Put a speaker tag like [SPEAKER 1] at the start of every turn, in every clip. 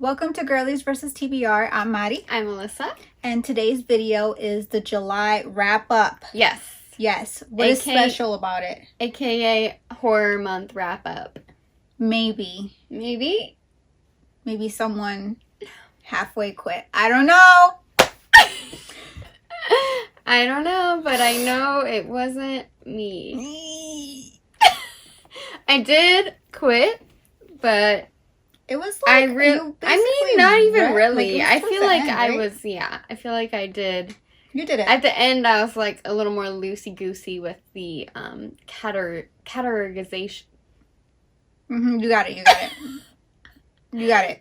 [SPEAKER 1] Welcome to Girlies versus TBR. I'm Mari.
[SPEAKER 2] I'm Alyssa.
[SPEAKER 1] And today's video is the July wrap-up.
[SPEAKER 2] Yes.
[SPEAKER 1] Yes. What is special about it?
[SPEAKER 2] AKA Horror Month wrap-up.
[SPEAKER 1] Maybe someone halfway quit. I don't know.
[SPEAKER 2] I don't know, but I know it wasn't me. I did quit, but
[SPEAKER 1] it was like
[SPEAKER 2] not even really.
[SPEAKER 1] Like,
[SPEAKER 2] I feel like
[SPEAKER 1] right?
[SPEAKER 2] I feel like I did.
[SPEAKER 1] You did it.
[SPEAKER 2] At the end, I was like a little more loosey-goosey with the categorization.
[SPEAKER 1] You got it.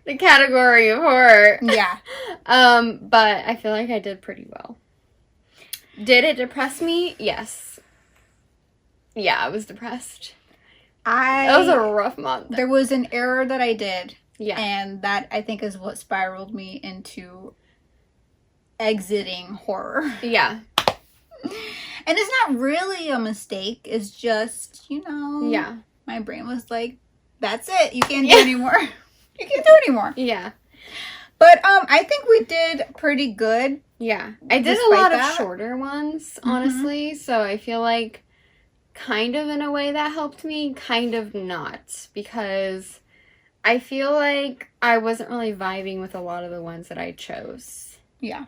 [SPEAKER 2] The category of horror.
[SPEAKER 1] Yeah.
[SPEAKER 2] But I feel like I did pretty well. Did it depress me? Yes. Yeah, I was depressed. It was a rough month.
[SPEAKER 1] There was an error that I did.
[SPEAKER 2] Yeah.
[SPEAKER 1] And that, I think, is what spiraled me into exiting horror.
[SPEAKER 2] Yeah.
[SPEAKER 1] And it's not really a mistake. It's just,
[SPEAKER 2] Yeah.
[SPEAKER 1] My brain was like, that's it. You can't do anymore. You can't do anymore.
[SPEAKER 2] Yeah.
[SPEAKER 1] But I think we did pretty good.
[SPEAKER 2] Yeah. I did a lot of shorter ones, honestly. So I feel like kind of in a way that helped me, kind of not. Because I feel like I wasn't really vibing with a lot of the ones that I chose.
[SPEAKER 1] Yeah.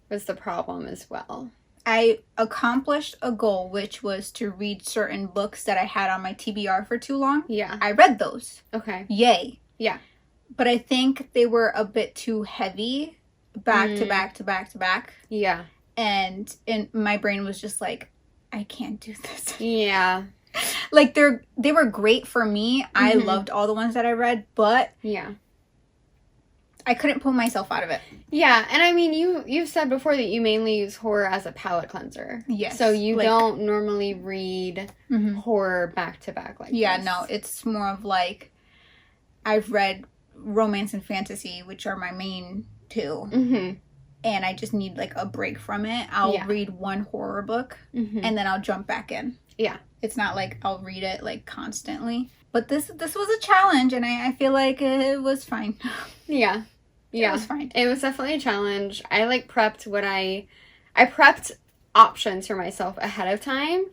[SPEAKER 2] Was the problem as well.
[SPEAKER 1] I accomplished a goal, which was to read certain books that I had on my TBR for too long.
[SPEAKER 2] Yeah.
[SPEAKER 1] I read those.
[SPEAKER 2] Okay.
[SPEAKER 1] Yay.
[SPEAKER 2] Yeah.
[SPEAKER 1] But I think they were a bit too heavy back to back to back to back.
[SPEAKER 2] Yeah.
[SPEAKER 1] And my brain was just like, I can't do this.
[SPEAKER 2] Yeah.
[SPEAKER 1] Like, they were great for me. I loved all the ones that I read, but
[SPEAKER 2] yeah,
[SPEAKER 1] I couldn't pull myself out of it.
[SPEAKER 2] Yeah, and I mean, you've said before that you mainly use horror as a palate cleanser.
[SPEAKER 1] Yes.
[SPEAKER 2] So you don't normally read horror back to back like
[SPEAKER 1] yeah,
[SPEAKER 2] this.
[SPEAKER 1] No, it's more of like, I've read romance and fantasy, which are my main two. And I just need like a break from it. I'll read one horror book and then I'll jump back in.
[SPEAKER 2] Yeah.
[SPEAKER 1] It's not like I'll read it like constantly. But this was a challenge, and I feel like it was fine.
[SPEAKER 2] Yeah. Yeah.
[SPEAKER 1] It was fine.
[SPEAKER 2] It was definitely a challenge. I like prepped I prepped options for myself ahead of time.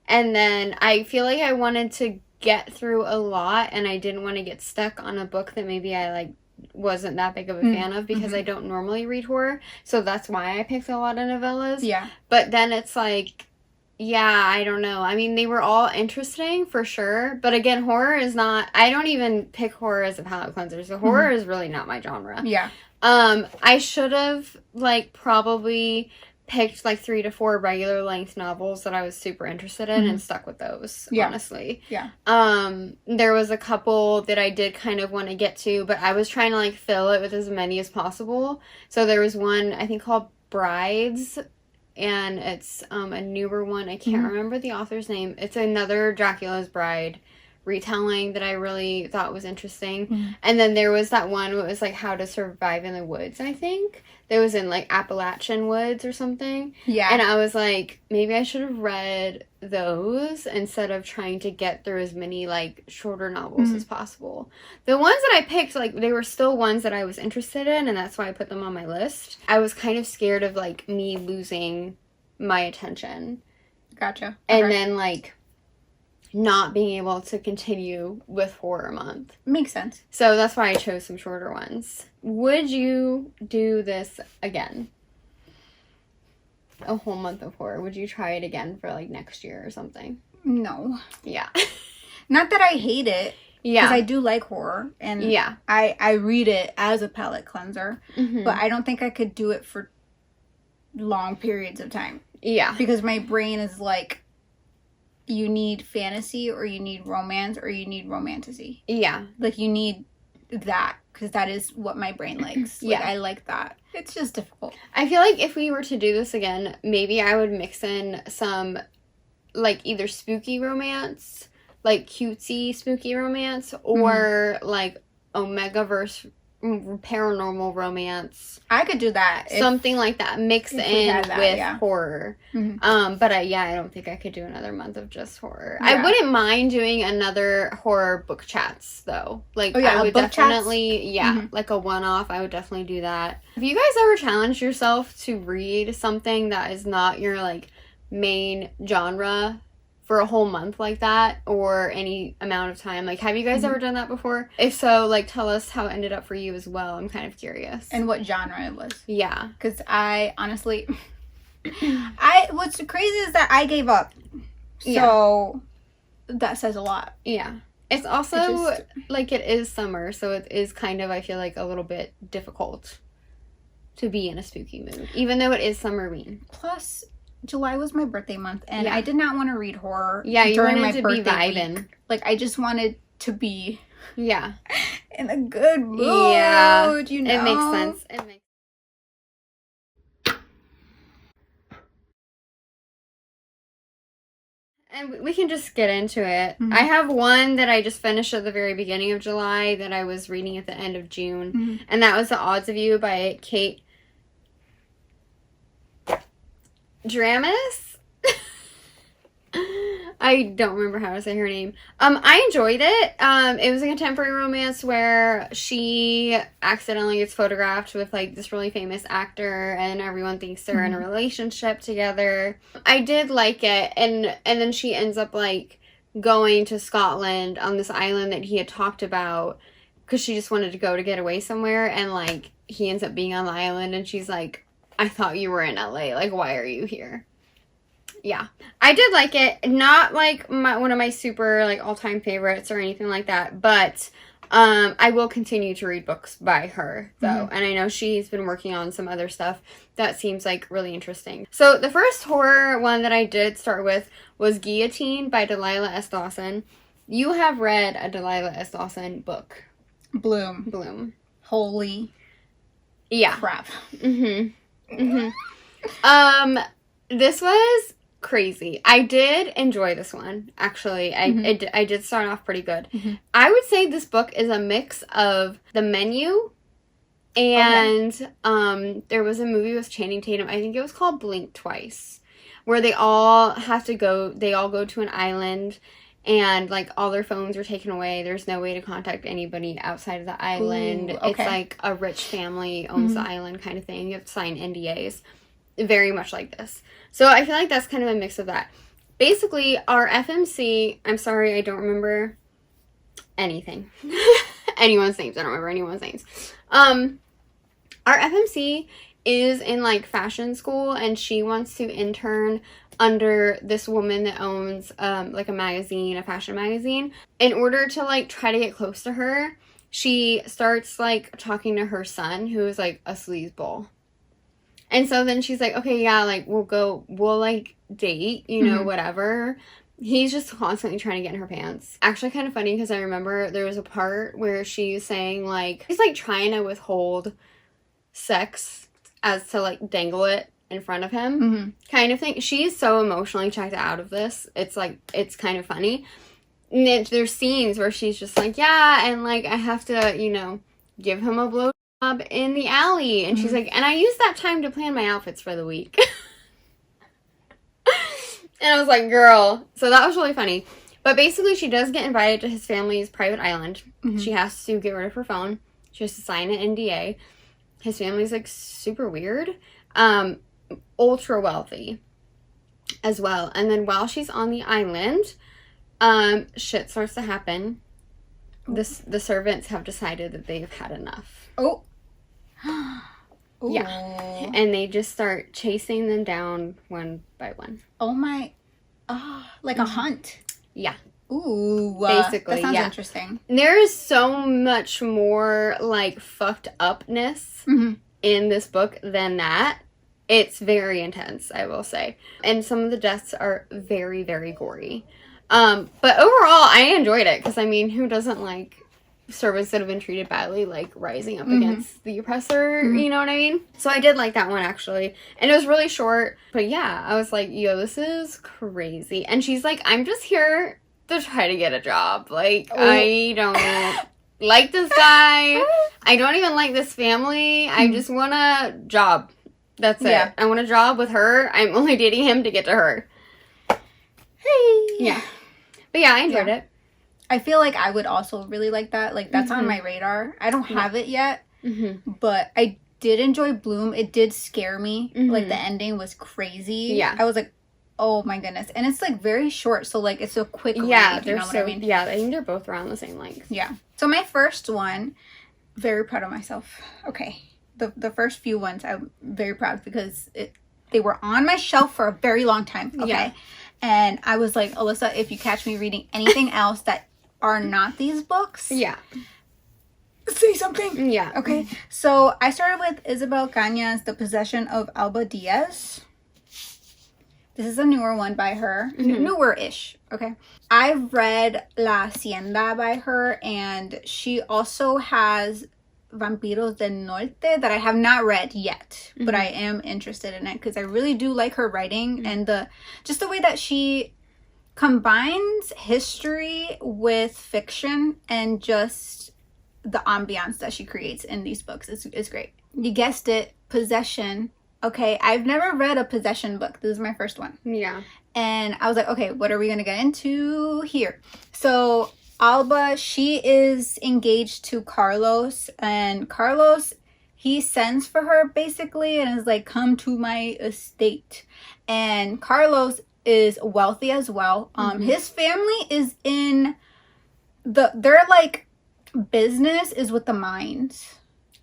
[SPEAKER 2] And then I feel like I wanted to get through a lot, and I didn't want to get stuck on a book that maybe I like wasn't that big of a fan of, because I don't normally read horror. So that's why I picked a lot of novellas.
[SPEAKER 1] Yeah.
[SPEAKER 2] But then it's like, yeah, I don't know. I mean, they were all interesting for sure. But again, horror is not, I don't even pick horror as a palate cleanser. So horror is really not my genre.
[SPEAKER 1] Yeah.
[SPEAKER 2] I should have like probably picked like 3 to 4 regular length novels that I was super interested in and stuck with those, honestly.
[SPEAKER 1] Yeah.
[SPEAKER 2] There was a couple that I did kind of want to get to, but I was trying to like fill it with as many as possible. So there was one, I think, called Brides, and it's a newer one. I can't remember the author's name. It's another Dracula's Bride retelling that I really thought was interesting. And then there was that one where it was like How to Survive in the Woods, I think. That was in like Appalachian woods or something. Yeah. And I was like, maybe I should have read those instead of trying to get through as many like shorter novels as possible. The ones that I picked, like, they were still ones that I was interested in, and that's why I put them on my list. I was kind of scared of like me losing my attention.
[SPEAKER 1] Gotcha.
[SPEAKER 2] And then like not being able to continue with horror month.
[SPEAKER 1] Makes sense.
[SPEAKER 2] So that's why I chose some shorter ones. Would you do this again? A whole month of horror. Would you try it again for like next year or something?
[SPEAKER 1] No.
[SPEAKER 2] Yeah.
[SPEAKER 1] Not that I hate it.
[SPEAKER 2] Yeah.
[SPEAKER 1] Because I do like horror. And I read it as a palate cleanser. But I don't think I could do it for long periods of time.
[SPEAKER 2] Yeah.
[SPEAKER 1] Because my brain is like, you need fantasy, or you need romance, or you need romantasy.
[SPEAKER 2] Yeah.
[SPEAKER 1] Like, you need that, because that is what my brain likes. Like, I like that. It's just difficult.
[SPEAKER 2] I feel like if we were to do this again, maybe I would mix in some, like, either spooky romance, like cutesy spooky romance, or like Omegaverse paranormal romance.
[SPEAKER 1] I could do that.
[SPEAKER 2] Something like that. Mix in with horror. Mm-hmm. But I don't think I could do another month of just horror. Yeah. I wouldn't mind doing another horror book chats, though. Like, I would definitely, like a one-off, I would definitely do that. Have you guys ever challenged yourself to read something that is not your, like, main genre for a whole month like that, or any amount of time? Like, have you guys ever done that before? If so, like, tell us how it ended up for you as well. I'm kind of curious.
[SPEAKER 1] And what genre it was.
[SPEAKER 2] Yeah.
[SPEAKER 1] Because I honestly, what's crazy is that I gave up. So that says a lot.
[SPEAKER 2] Yeah. It's also, like, it is summer, so it is kind of, I feel like, a little bit difficult to be in a spooky mood, even though it is summerween.
[SPEAKER 1] Plus, July was my birthday month, and I did not want to read horror
[SPEAKER 2] during
[SPEAKER 1] my
[SPEAKER 2] birthday
[SPEAKER 1] week. Like, I just wanted to be in a good mood, you know?
[SPEAKER 2] It makes sense. And we can just get into it. Mm-hmm. I have one that I just finished at the very beginning of July that I was reading at the end of June, and that was The Odds of You by Kate Dramis. I don't remember how to say her name. I enjoyed it. It was a contemporary romance where she accidentally gets photographed with, like, this really famous actor, and everyone thinks they're in a relationship together. I did like it, and then she ends up, like, going to Scotland on this island that he had talked about, because she just wanted to go to get away somewhere, and, like, he ends up being on the island, and she's like, I thought you were in LA. Like, why are you here? Yeah. I did like it. Not, like, one of my super, like, all-time favorites or anything like that. But I will continue to read books by her, though. Mm-hmm. And I know she's been working on some other stuff that seems, like, really interesting. So the first horror one that I did start with was Guillotine by Delilah S. Dawson. You have read a Delilah S. Dawson book.
[SPEAKER 1] Bloom. Holy crap.
[SPEAKER 2] Mm-hmm. Mm-hmm. This was crazy. I did enjoy this one, actually. I did start off pretty good. Mm-hmm. I would say this book is a mix of The Menu and there was a movie with Channing Tatum. I think it was called Blink Twice, where they all go to an island, and, like, all their phones are taken away. There's no way to contact anybody outside of the island. Ooh, okay. It's like a rich family owns the island kind of thing. You have to sign NDAs. Very much like this. So I feel like that's kind of a mix of that. Basically, our FMC, I'm sorry, I don't remember anything. Anyone's names. I don't remember anyone's names. Our FMC is in, like, fashion school, and she wants to intern under this woman that owns, like, a fashion magazine. In order to, like, try to get close to her, she starts, like, talking to her son, who is, like, a sleazeball. And so then she's like, okay, yeah, like, we'll, like, date, you know, whatever. He's just constantly trying to get in her pants. Actually, kind of funny, because I remember there was a part where she's saying, like, he's, like, trying to withhold sex as to, like, dangle it in front of him, kind of thing. She's so emotionally checked out of this. It's, like, it's kind of funny. And there's scenes where she's just like, yeah, and, like, I have to, you know, give him a blowjob in the alley. And she's like, and I use that time to plan my outfits for the week. And I was like, girl. So that was really funny. But basically, she does get invited to his family's private island. She has to get rid of her phone. She has to sign an NDA. His family's, like, super weird. Ultra wealthy as well. And then while she's on the island, shit starts to happen. The servants have decided that they've had enough.
[SPEAKER 1] Oh.
[SPEAKER 2] Yeah. And they just start chasing them down one by one.
[SPEAKER 1] Oh my. Like a hunt.
[SPEAKER 2] Yeah.
[SPEAKER 1] Ooh.
[SPEAKER 2] Basically,
[SPEAKER 1] that sounds interesting.
[SPEAKER 2] There is so much more, like, fucked upness in this book than that. It's very intense, I will say. And some of the deaths are very, very gory. But overall, I enjoyed it. Because, I mean, who doesn't like servants that have been treated badly, like, rising up against the oppressor? You know what I mean? So I did like that one, actually. And it was really short. But yeah, I was like, yo, this is crazy. And she's like, I'm just here to try to get a job. Like, I don't like this guy. I don't even like this family. I just want a job. That's it. Yeah. I want a job with her. I'm only dating him to get to her.
[SPEAKER 1] Hey.
[SPEAKER 2] Yeah. But yeah, I enjoyed it.
[SPEAKER 1] I feel like I would also really like that. Like, that's on my radar. I don't have it yet, but I did enjoy Bloom. It did scare me. Like, the ending was crazy.
[SPEAKER 2] Yeah.
[SPEAKER 1] I was like, oh my goodness. And it's, like, very short, so, like, it's a quick read.
[SPEAKER 2] You know what I mean? Yeah, I think they're both around the same length.
[SPEAKER 1] Yeah. So my first one, very proud of myself. Okay. The first few ones, I'm very proud because they were on my shelf for a very long time. Okay. Yeah. And I was like, Alyssa, if you catch me reading anything else that are not these books, say something.
[SPEAKER 2] Yeah.
[SPEAKER 1] Okay. So I started with Isabel Cañas, The Possession of Alba Diaz. This is a newer one by her. Newer-ish. Okay. I've read La Hacienda by her, and she also has Vampiros del Norte that I have not read yet, but I am interested in it because I really do like her writing and the way that she combines history with fiction and just the ambiance that she creates in these books is great. You guessed it, possession. Okay, I've never read a possession book. This is my first one.
[SPEAKER 2] Yeah.
[SPEAKER 1] And I was like, okay, what are we going to get into here? So Alba, she is engaged to Carlos, and Carlos, he sends for her basically and is like, come to my estate. And Carlos is wealthy as well. His family is in their like business is with the mines.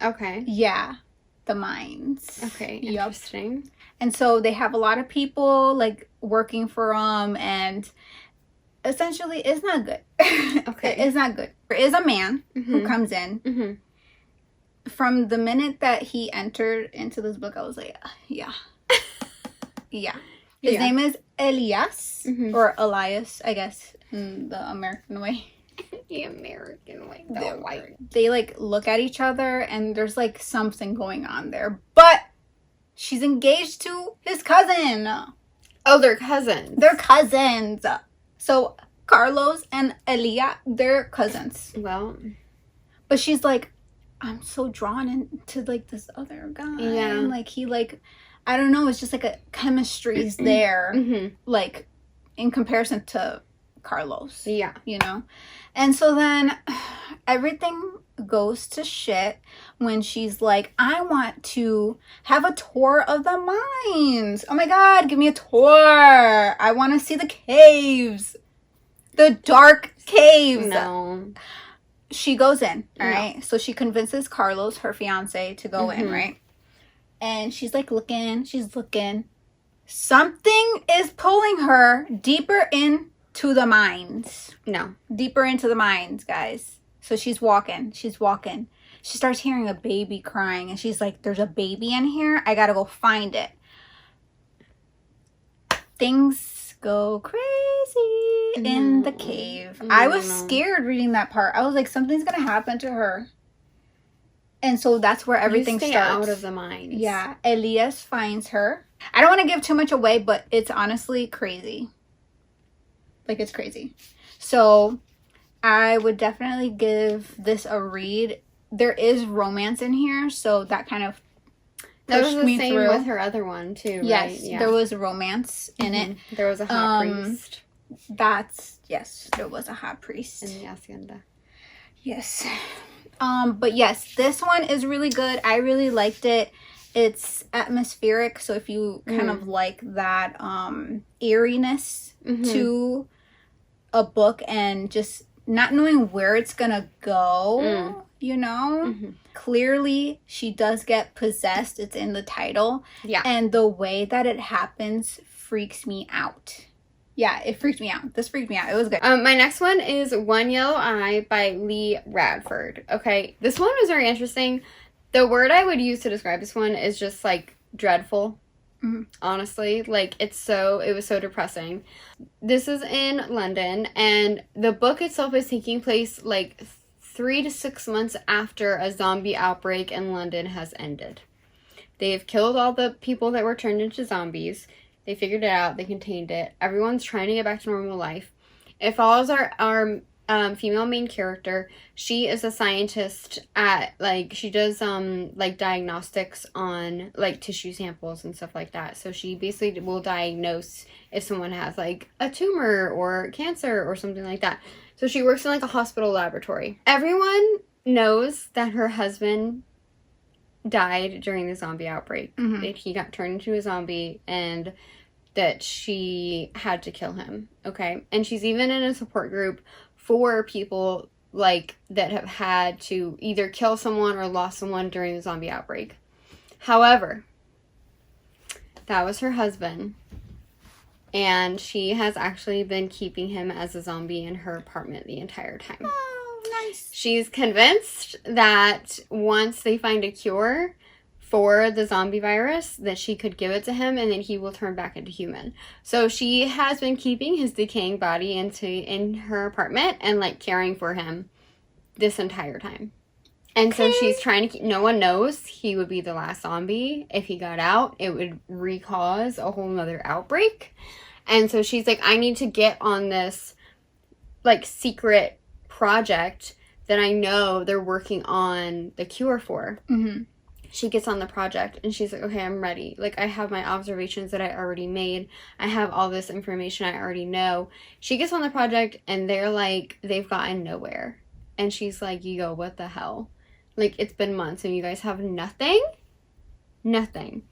[SPEAKER 2] Okay.
[SPEAKER 1] Yeah, the mines.
[SPEAKER 2] Okay, interesting.
[SPEAKER 1] Yep. And so they have a lot of people like working for them, and essentially it's not good.
[SPEAKER 2] Okay.
[SPEAKER 1] It's not good. There is a man who comes in. From the minute that he entered into this book, I was like, yeah. His name is Elias, or Elias, I guess, in the American way.
[SPEAKER 2] The American way. The white.
[SPEAKER 1] They, like, look at each other, and there's, like, something going on there. But she's engaged to his cousin.
[SPEAKER 2] Oh, they're cousins.
[SPEAKER 1] They're cousins. So, Carlos and Elia, they're cousins.
[SPEAKER 2] Well.
[SPEAKER 1] But she's like, I'm so drawn into, like, this other guy. Yeah. And, like, he, like, I don't know, it's just, like, a chemistry's there. Like, in comparison to Carlos.
[SPEAKER 2] Yeah.
[SPEAKER 1] You know? And so then everything goes to shit when she's like, I want to have a tour of the mines. Oh my God, give me a tour. I want to see the caves. The dark caves.
[SPEAKER 2] No.
[SPEAKER 1] She goes in, all right? So she convinces Carlos, her fiance, to go in, right? And she's like she's looking. Something is pulling her deeper into the mines.
[SPEAKER 2] No.
[SPEAKER 1] Deeper into the mines, guys. So she's walking. She starts hearing a baby crying, and she's like, there's a baby in here. I gotta go find it. Things go crazy in the cave. I was scared reading that part. I was like, something's gonna happen to her. And so that's where everything starts.
[SPEAKER 2] Out of the mines.
[SPEAKER 1] Yeah. Elias finds her. I don't want to give too much away, but it's honestly crazy. Like, it's crazy. So I would definitely give this a read. There is romance in here, so that kind of pushed me through. That was the same
[SPEAKER 2] with her other one, too, right?
[SPEAKER 1] Yes, there was romance in it.
[SPEAKER 2] There was a hot priest.
[SPEAKER 1] Yes, there was a hot priest.
[SPEAKER 2] In the hacienda.
[SPEAKER 1] Yes. But yes, this one is really good. I really liked it. It's atmospheric, so if you kind of like that eeriness to a book and just not knowing where it's gonna go, you know? Clearly, she does get possessed. It's in the title.
[SPEAKER 2] Yeah.
[SPEAKER 1] And the way that it happens freaks me out. Yeah, it freaked me out. This freaked me out. It was good.
[SPEAKER 2] My next one is One Yellow Eye by Lee Radford. Okay, this one was very interesting. The word I would use to describe this one is just, like, dreadful. Honestly. Like, it was so depressing. This is in London, and the book itself is taking place, like, 3 to 6 months after a zombie outbreak in London has ended. They've killed all the people that were turned into zombies. They figured it out. They contained it. Everyone's trying to get back to normal life. It follows our female main character. She is a scientist at, like, she does, like, diagnostics on, like, tissue samples and stuff like that. So she basically will diagnose if someone has, like, a tumor or cancer or something like that. So she works in, like, a hospital laboratory. Everyone knows that her husband died during the zombie outbreak. That he got turned into a zombie and that she had to kill him, okay? And she's even in a support group for people, like, that have had to either kill someone or lost someone during the zombie outbreak. However, that was her husband, and she has actually been keeping him as a zombie in her apartment the entire time.
[SPEAKER 1] Oh, nice.
[SPEAKER 2] She's convinced that once they find a cure for the zombie virus, that she could give it to him and then he will turn back into human. So she has been keeping his decaying body in her apartment and, like, caring for him this entire time. And so she's trying to keep, no one knows he would be the last zombie. If he got out, it would recause a whole nother outbreak. And so she's like, I need to get on this, like, secret project that I know they're working on the cure for. She gets on the project and she's like, okay, I'm ready. Like, I have my observations that I already made. I have all this information I already know. She gets on the project and they're like, they've gotten nowhere. And she's like, yo, what the hell? Like, it's been months and you guys have nothing? Nothing.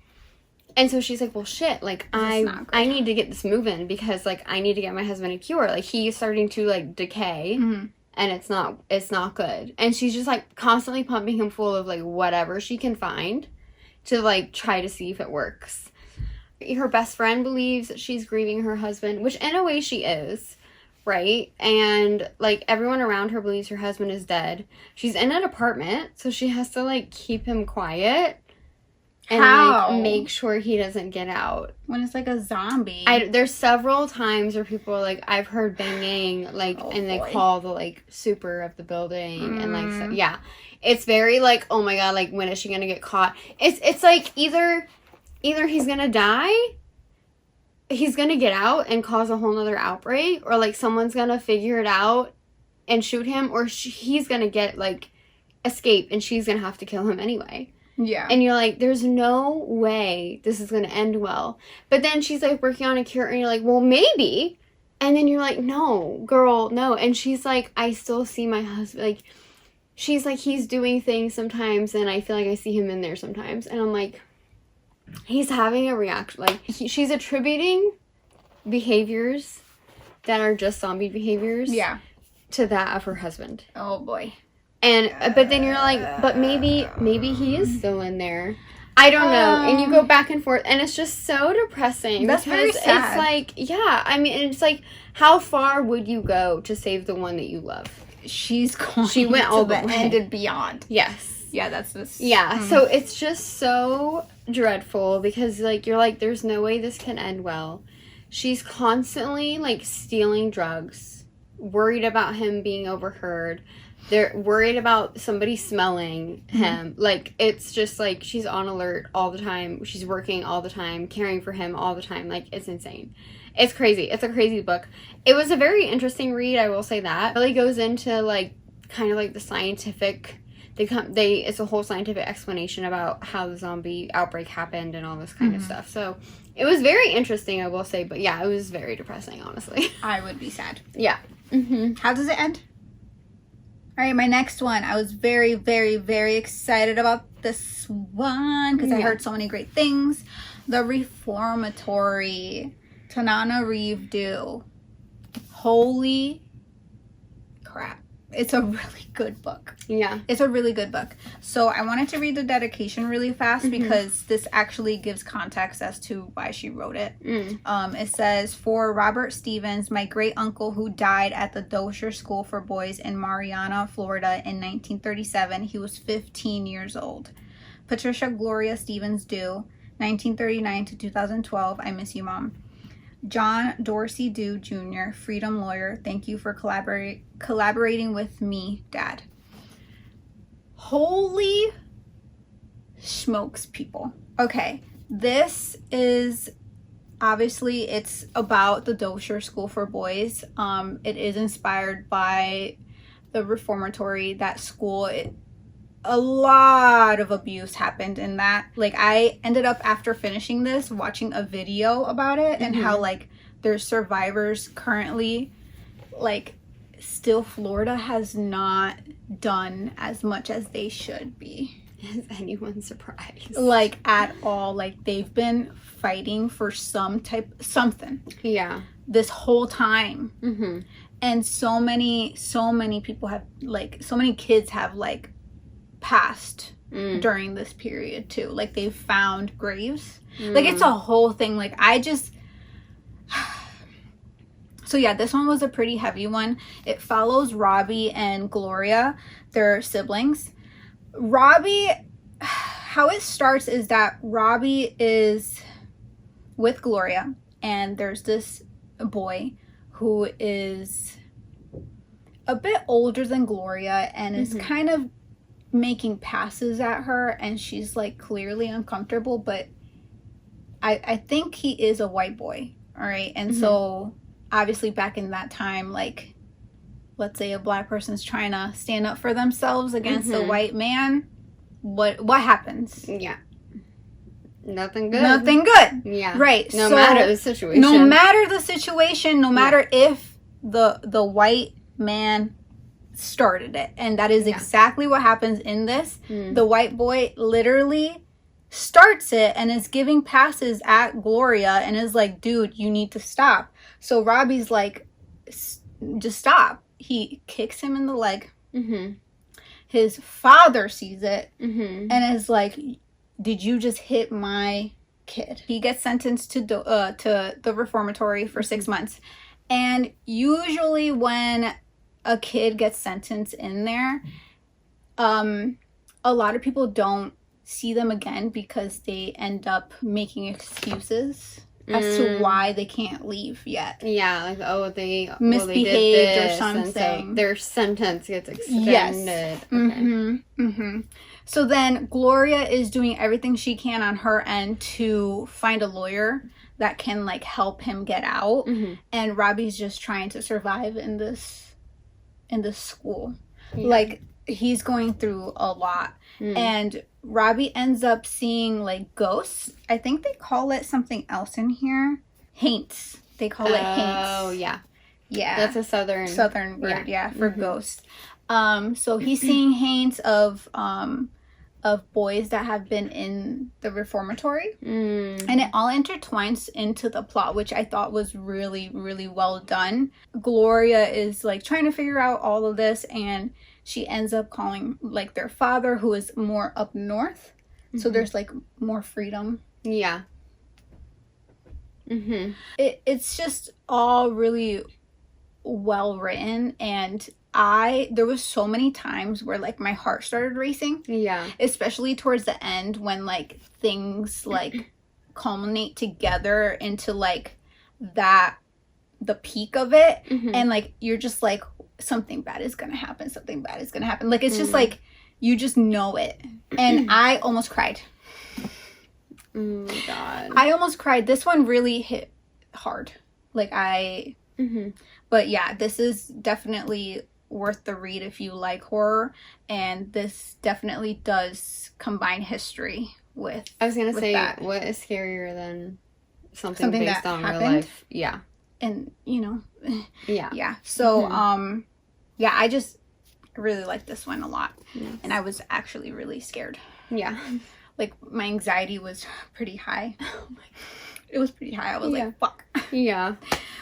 [SPEAKER 2] And so she's like, well, shit, like, I need to get this moving because, like, I need to get my husband a cure. Like, he's starting to, like, decay. And it's not good. And she's just, like, constantly pumping him full of, like, whatever she can find to, like, try to see if it works. Her best friend believes that she's grieving her husband, which in a way she is, right? And, like, everyone around her believes her husband is dead. She's in an apartment, so she has to, like, keep him quiet. And, like, make sure he doesn't get out.
[SPEAKER 1] When it's, like, a zombie.
[SPEAKER 2] There's several times where people are, like, I've heard banging, like, and they call the, like, super of the building. And, like, so, yeah. It's very, like, oh, my God, like, when is she gonna get caught? It's like, either he's gonna die, he's gonna get out and cause a whole nother outbreak, or, like, someone's gonna figure it out and shoot him, or he's gonna get, like, escape, and she's gonna have to kill him anyway.
[SPEAKER 1] Yeah.
[SPEAKER 2] And you're like, there's no way this is going to end well. But then she's, like, working on a cure, and you're like, well, maybe. And then you're like, no, girl, no. And she's like, I still see my husband. Like, she's like, he's doing things sometimes, and I feel like I see him in there sometimes. And I'm like, he's having a reaction. Like, she's attributing behaviors that are just zombie behaviors to that of her husband.
[SPEAKER 1] Oh, boy.
[SPEAKER 2] And, but then you're like, but maybe he is still in there. I don't know. And you go back and forth, and it's just so depressing.
[SPEAKER 1] That's very sad.
[SPEAKER 2] It's like, yeah, I mean, it's like, how far would you go to save the one that you love?
[SPEAKER 1] She
[SPEAKER 2] went all the
[SPEAKER 1] way. End and beyond.
[SPEAKER 2] Yes.
[SPEAKER 1] Yeah, that's this.
[SPEAKER 2] Yeah, so it's just so dreadful because, like, you're like, there's no way this can end well. She's constantly, like, stealing drugs, worried about him being overheard. They're worried about somebody smelling him. Like, it's just, like, she's on alert all the time. She's working all the time, caring for him all the time. Like, it's insane. It's crazy. It's a crazy book. It was a very interesting read, I will say that. It really goes into, like, kind of, like, the scientific... It's a whole scientific explanation about how the zombie outbreak happened and all this kind of stuff. So, it was very interesting, I will say. But, yeah, it was very depressing, honestly.
[SPEAKER 1] I would be sad.
[SPEAKER 2] Yeah.
[SPEAKER 1] How does it end? All right, my next one. I was very, very, very excited about this one because I heard so many great things. The Reformatory. Tanana Reeve Dew. Holy crap. It's a really good book.
[SPEAKER 2] Yeah.
[SPEAKER 1] It's a really good book. So I wanted to read the dedication really fast because this actually gives context as to why she wrote it. It says, for Robert Stevens, my great uncle who died at the Dosher School for Boys in Marianna, Florida in 1937, he was 15 years old. Patricia Gloria Stevens Dew, 1939 to 2012, I miss you, Mom. John Dorsey Dew Jr., freedom lawyer, thank you for collaborating with me, Dad. Holy smokes, people. Okay, this is obviously it's about the Dosher School for Boys. It is inspired by the reformatory, that school. A lot of abuse happened in that. Like, I ended up, after finishing this, watching a video about it and how, like, there's survivors currently. Like, still Florida has not done as much as they should be.
[SPEAKER 2] Is anyone surprised?
[SPEAKER 1] Like, at all. Like, they've been fighting for something.
[SPEAKER 2] Yeah.
[SPEAKER 1] This whole time.
[SPEAKER 2] Mm-hmm.
[SPEAKER 1] And so many people have, like, so many kids have, like, passed during this period too. Like, they've found graves. Like, it's a whole thing. Like, so yeah, this one was a pretty heavy one. It follows Robbie and Gloria. They're siblings. Robbie, how it starts is that Robbie is with Gloria, and there's this boy who is a bit older than Gloria and is kind of making passes at her, and she's, like, clearly uncomfortable, but I think he is a white boy, all right? And so obviously back in that time, like, let's say a black person's trying to stand up for themselves against a white man, what happens?
[SPEAKER 2] Yeah. Nothing good.
[SPEAKER 1] Nothing good.
[SPEAKER 2] Yeah.
[SPEAKER 1] Right.
[SPEAKER 2] No matter the situation.
[SPEAKER 1] No matter the situation, no matter if the white man started it. And that is exactly what happens in this. The white boy literally starts it and is giving passes at Gloria and is like, dude, you need to stop. So Robbie's like, just stop. He kicks him in the leg. His father sees it and is like, did you just hit my kid? He gets sentenced to the reformatory for 6 months. And usually when a kid gets sentenced in there, a lot of people don't see them again because they end up making excuses as to why they can't leave yet.
[SPEAKER 2] Yeah, like, oh, they
[SPEAKER 1] misbehaved or something.
[SPEAKER 2] So their sentence gets extended.
[SPEAKER 1] Yes. So then Gloria is doing everything she can on her end to find a lawyer that can, like, help him get out. And Robbie's just trying to survive in this school. Like, he's going through a lot. And Robbie ends up seeing, like, ghosts. I think they call it something else in here. Haints. They call it haints.
[SPEAKER 2] Oh, yeah.
[SPEAKER 1] Yeah.
[SPEAKER 2] That's a southern
[SPEAKER 1] word, for ghosts. So he's seeing haints of boys that have been in the reformatory. And it all intertwines into the plot, which I thought was really, really well done. Gloria is, like, trying to figure out all of this, and she ends up calling, like, their father, who is more up north. So there's, like, more freedom.
[SPEAKER 2] Yeah.
[SPEAKER 1] It's just all really well written, and there was so many times where, like, my heart started racing. Yeah. Especially towards the end when, like, things, like, culminate together into, like, the peak of it. And, like, you're just like, something bad is gonna happen. Like, it's just, like, you just know it. And I almost cried.
[SPEAKER 2] Oh, my God.
[SPEAKER 1] I almost cried. This one really hit hard. Like, But, yeah, this is definitely worth the read if you like horror, and this definitely does combine history with
[SPEAKER 2] I was gonna say
[SPEAKER 1] that.
[SPEAKER 2] What is scarier than something based on
[SPEAKER 1] happened?
[SPEAKER 2] real life? Yeah.
[SPEAKER 1] And, you know,
[SPEAKER 2] yeah.
[SPEAKER 1] So yeah, I just really like this one a lot. And I was actually really scared.
[SPEAKER 2] Yeah.
[SPEAKER 1] Like, my anxiety was pretty high. It was pretty high. I was like, fuck.
[SPEAKER 2] Yeah.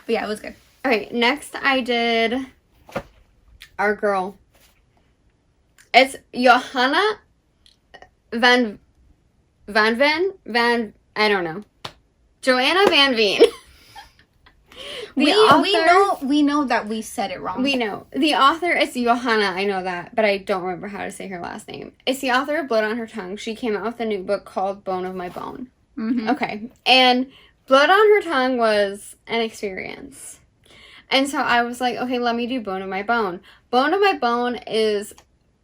[SPEAKER 1] But yeah, it was good.
[SPEAKER 2] All right, next I did our girl. It's Johanna Van I don't know. Joanna Van Veen.
[SPEAKER 1] We know that we said it wrong.
[SPEAKER 2] We know. The author is Johanna, I know that, but I don't remember how to say her last name. It's the author of Blood on Her Tongue. She came out with a new book called Bone of My Bone. Okay. And Blood on Her Tongue was an experience. And so I was like, okay, let me do Bone of My Bone. Bone of My Bone is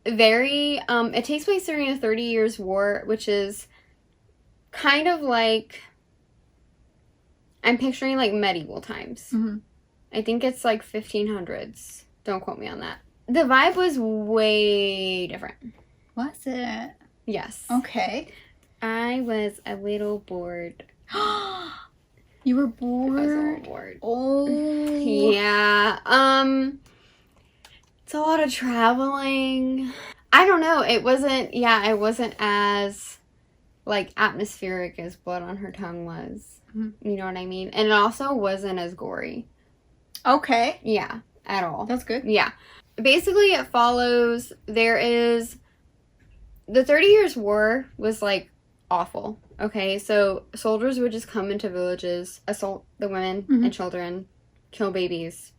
[SPEAKER 2] very, it takes place during the 30 Years' War, which is kind of like, I'm picturing, like, medieval times.
[SPEAKER 1] Mm-hmm.
[SPEAKER 2] I think it's, like, 1500s. Don't quote me on that. The vibe was way different.
[SPEAKER 1] Was it?
[SPEAKER 2] Yes.
[SPEAKER 1] Okay.
[SPEAKER 2] I was a little bored.
[SPEAKER 1] You were bored?
[SPEAKER 2] I was a little bored.
[SPEAKER 1] Oh.
[SPEAKER 2] Yeah. It's a lot of traveling. I don't know. It wasn't as, like, atmospheric as Blood on Her Tongue was. Mm-hmm. You know what I mean? And it also wasn't as gory.
[SPEAKER 1] Okay.
[SPEAKER 2] Yeah, at all.
[SPEAKER 1] That's good.
[SPEAKER 2] Yeah. Basically, it follows, the 30 Years' War was, like, awful. Okay, so soldiers would just come into villages, assault the women mm-hmm. and children, kill babies,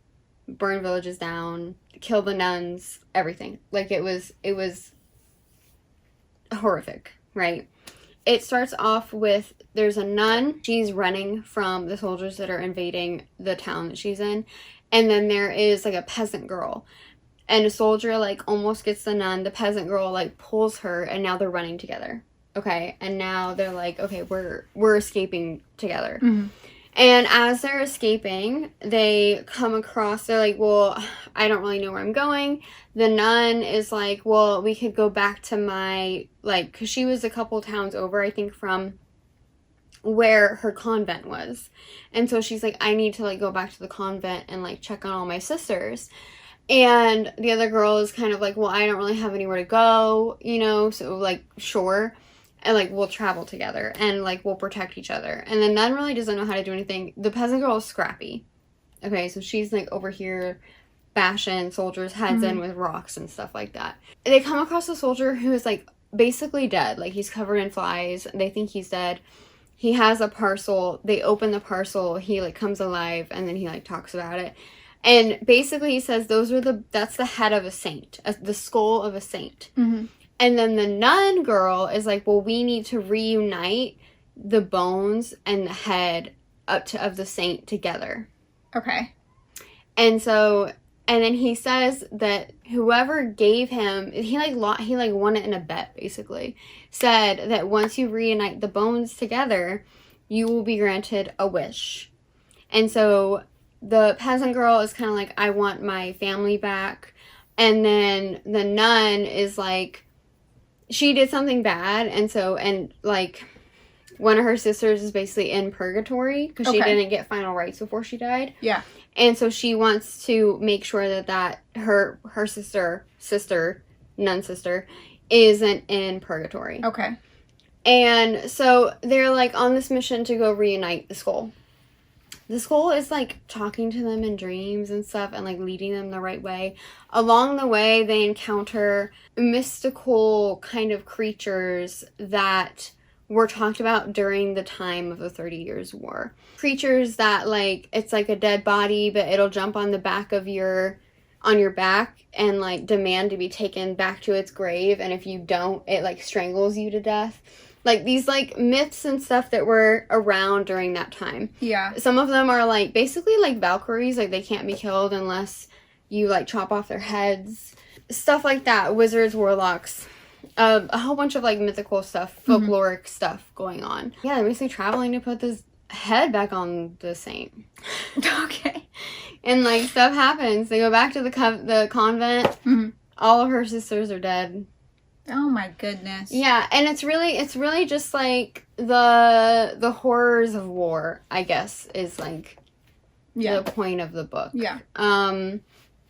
[SPEAKER 2] burn villages down, kill the nuns, everything. Like, it was horrific, right? It starts off with, there's a nun, she's running from the soldiers that are invading the town that she's in, and then there is, like, a peasant girl, and a soldier, like, almost gets the nun, the peasant girl, like, pulls her, and now they're running together, okay? And now they're like, okay, we're escaping together. Mm-hmm. And as they're escaping, they come across, they're like, well, I don't really know where I'm going. The nun is like, well, we could go back to my, like, because she was a couple towns over, I think, from where her convent was. And so she's like, I need to, like, go back to the convent and, like, check on all my sisters. And the other girl is kind of like, well, I don't really have anywhere to go, you know, so, like, sure. And, like, we'll travel together and, like, we'll protect each other. And the nun really doesn't know how to do anything. The peasant girl is scrappy. Okay, so she's, like, over here bashing soldiers' heads mm-hmm. in with rocks and stuff like that. They come across a soldier who is, like, basically dead. Like, he's covered in flies. They think he's dead. He has a parcel. They open the parcel. He, like, comes alive, and then he, like, talks about it. And basically he says that's the head of a saint, the skull of a saint. Mm-hmm. And then the nun girl is like, well, we need to reunite the bones and the head of the saint together.
[SPEAKER 1] Okay.
[SPEAKER 2] And so, and then he says that whoever gave him, he won it in a bet, basically, said that once you reunite the bones together, you will be granted a wish. And so the peasant girl is kind of like, I want my family back. And then the nun is like, she did something bad, and like, one of her sisters is basically in purgatory, because she didn't get final rites before she died.
[SPEAKER 1] Yeah.
[SPEAKER 2] And so she wants to make sure that her nun sister, isn't in purgatory.
[SPEAKER 1] Okay.
[SPEAKER 2] And so they're, like, on this mission to go reunite the skull. The skull is, like, talking to them in dreams and stuff and, like, leading them the right way. Along the way, they encounter mystical kind of creatures that were talked about during the time of the 30 Years' War. Creatures that, like, it's like a dead body, but it'll jump on the back of on your back and, like, demand to be taken back to its grave. And if you don't, it, like, strangles you to death. Like, these, like, myths and stuff that were around during that time.
[SPEAKER 1] Yeah.
[SPEAKER 2] Some of them are, like, basically, like, Valkyries. Like, they can't be killed unless you, like, chop off their heads. Stuff like that. Wizards, warlocks. A whole bunch of, like, mythical stuff. Folkloric mm-hmm. stuff going on. Yeah, they're basically traveling to put this head back on the saint.
[SPEAKER 1] Okay.
[SPEAKER 2] And, like, stuff happens. They go back to the convent. Mm-hmm. All of her sisters are dead.
[SPEAKER 1] Oh my goodness.
[SPEAKER 2] Yeah, and it's really just like the horrors of war, I guess, is like the point of the book.
[SPEAKER 1] Yeah.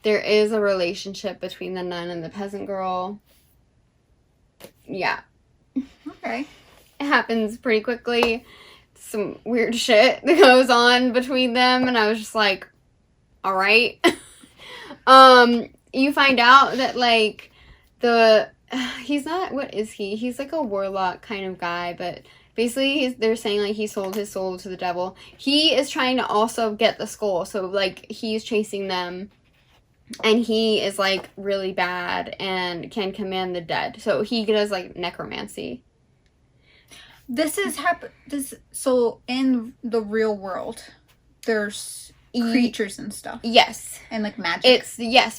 [SPEAKER 2] There is a relationship between the nun and the peasant girl. Yeah.
[SPEAKER 1] Okay.
[SPEAKER 2] It happens pretty quickly. Some weird shit that goes on between them, and I was just like, all right. You find out that, like, he's not, what is he? He's like a warlock kind of guy, but basically they're saying, like, he sold his soul to the devil. He is trying to also get the skull, so, like, he's chasing them, and he is, like, really bad and can command the dead. So he does, like, necromancy.
[SPEAKER 1] So in the real world, there's creatures and stuff.
[SPEAKER 2] Yes.
[SPEAKER 1] And, like, magic.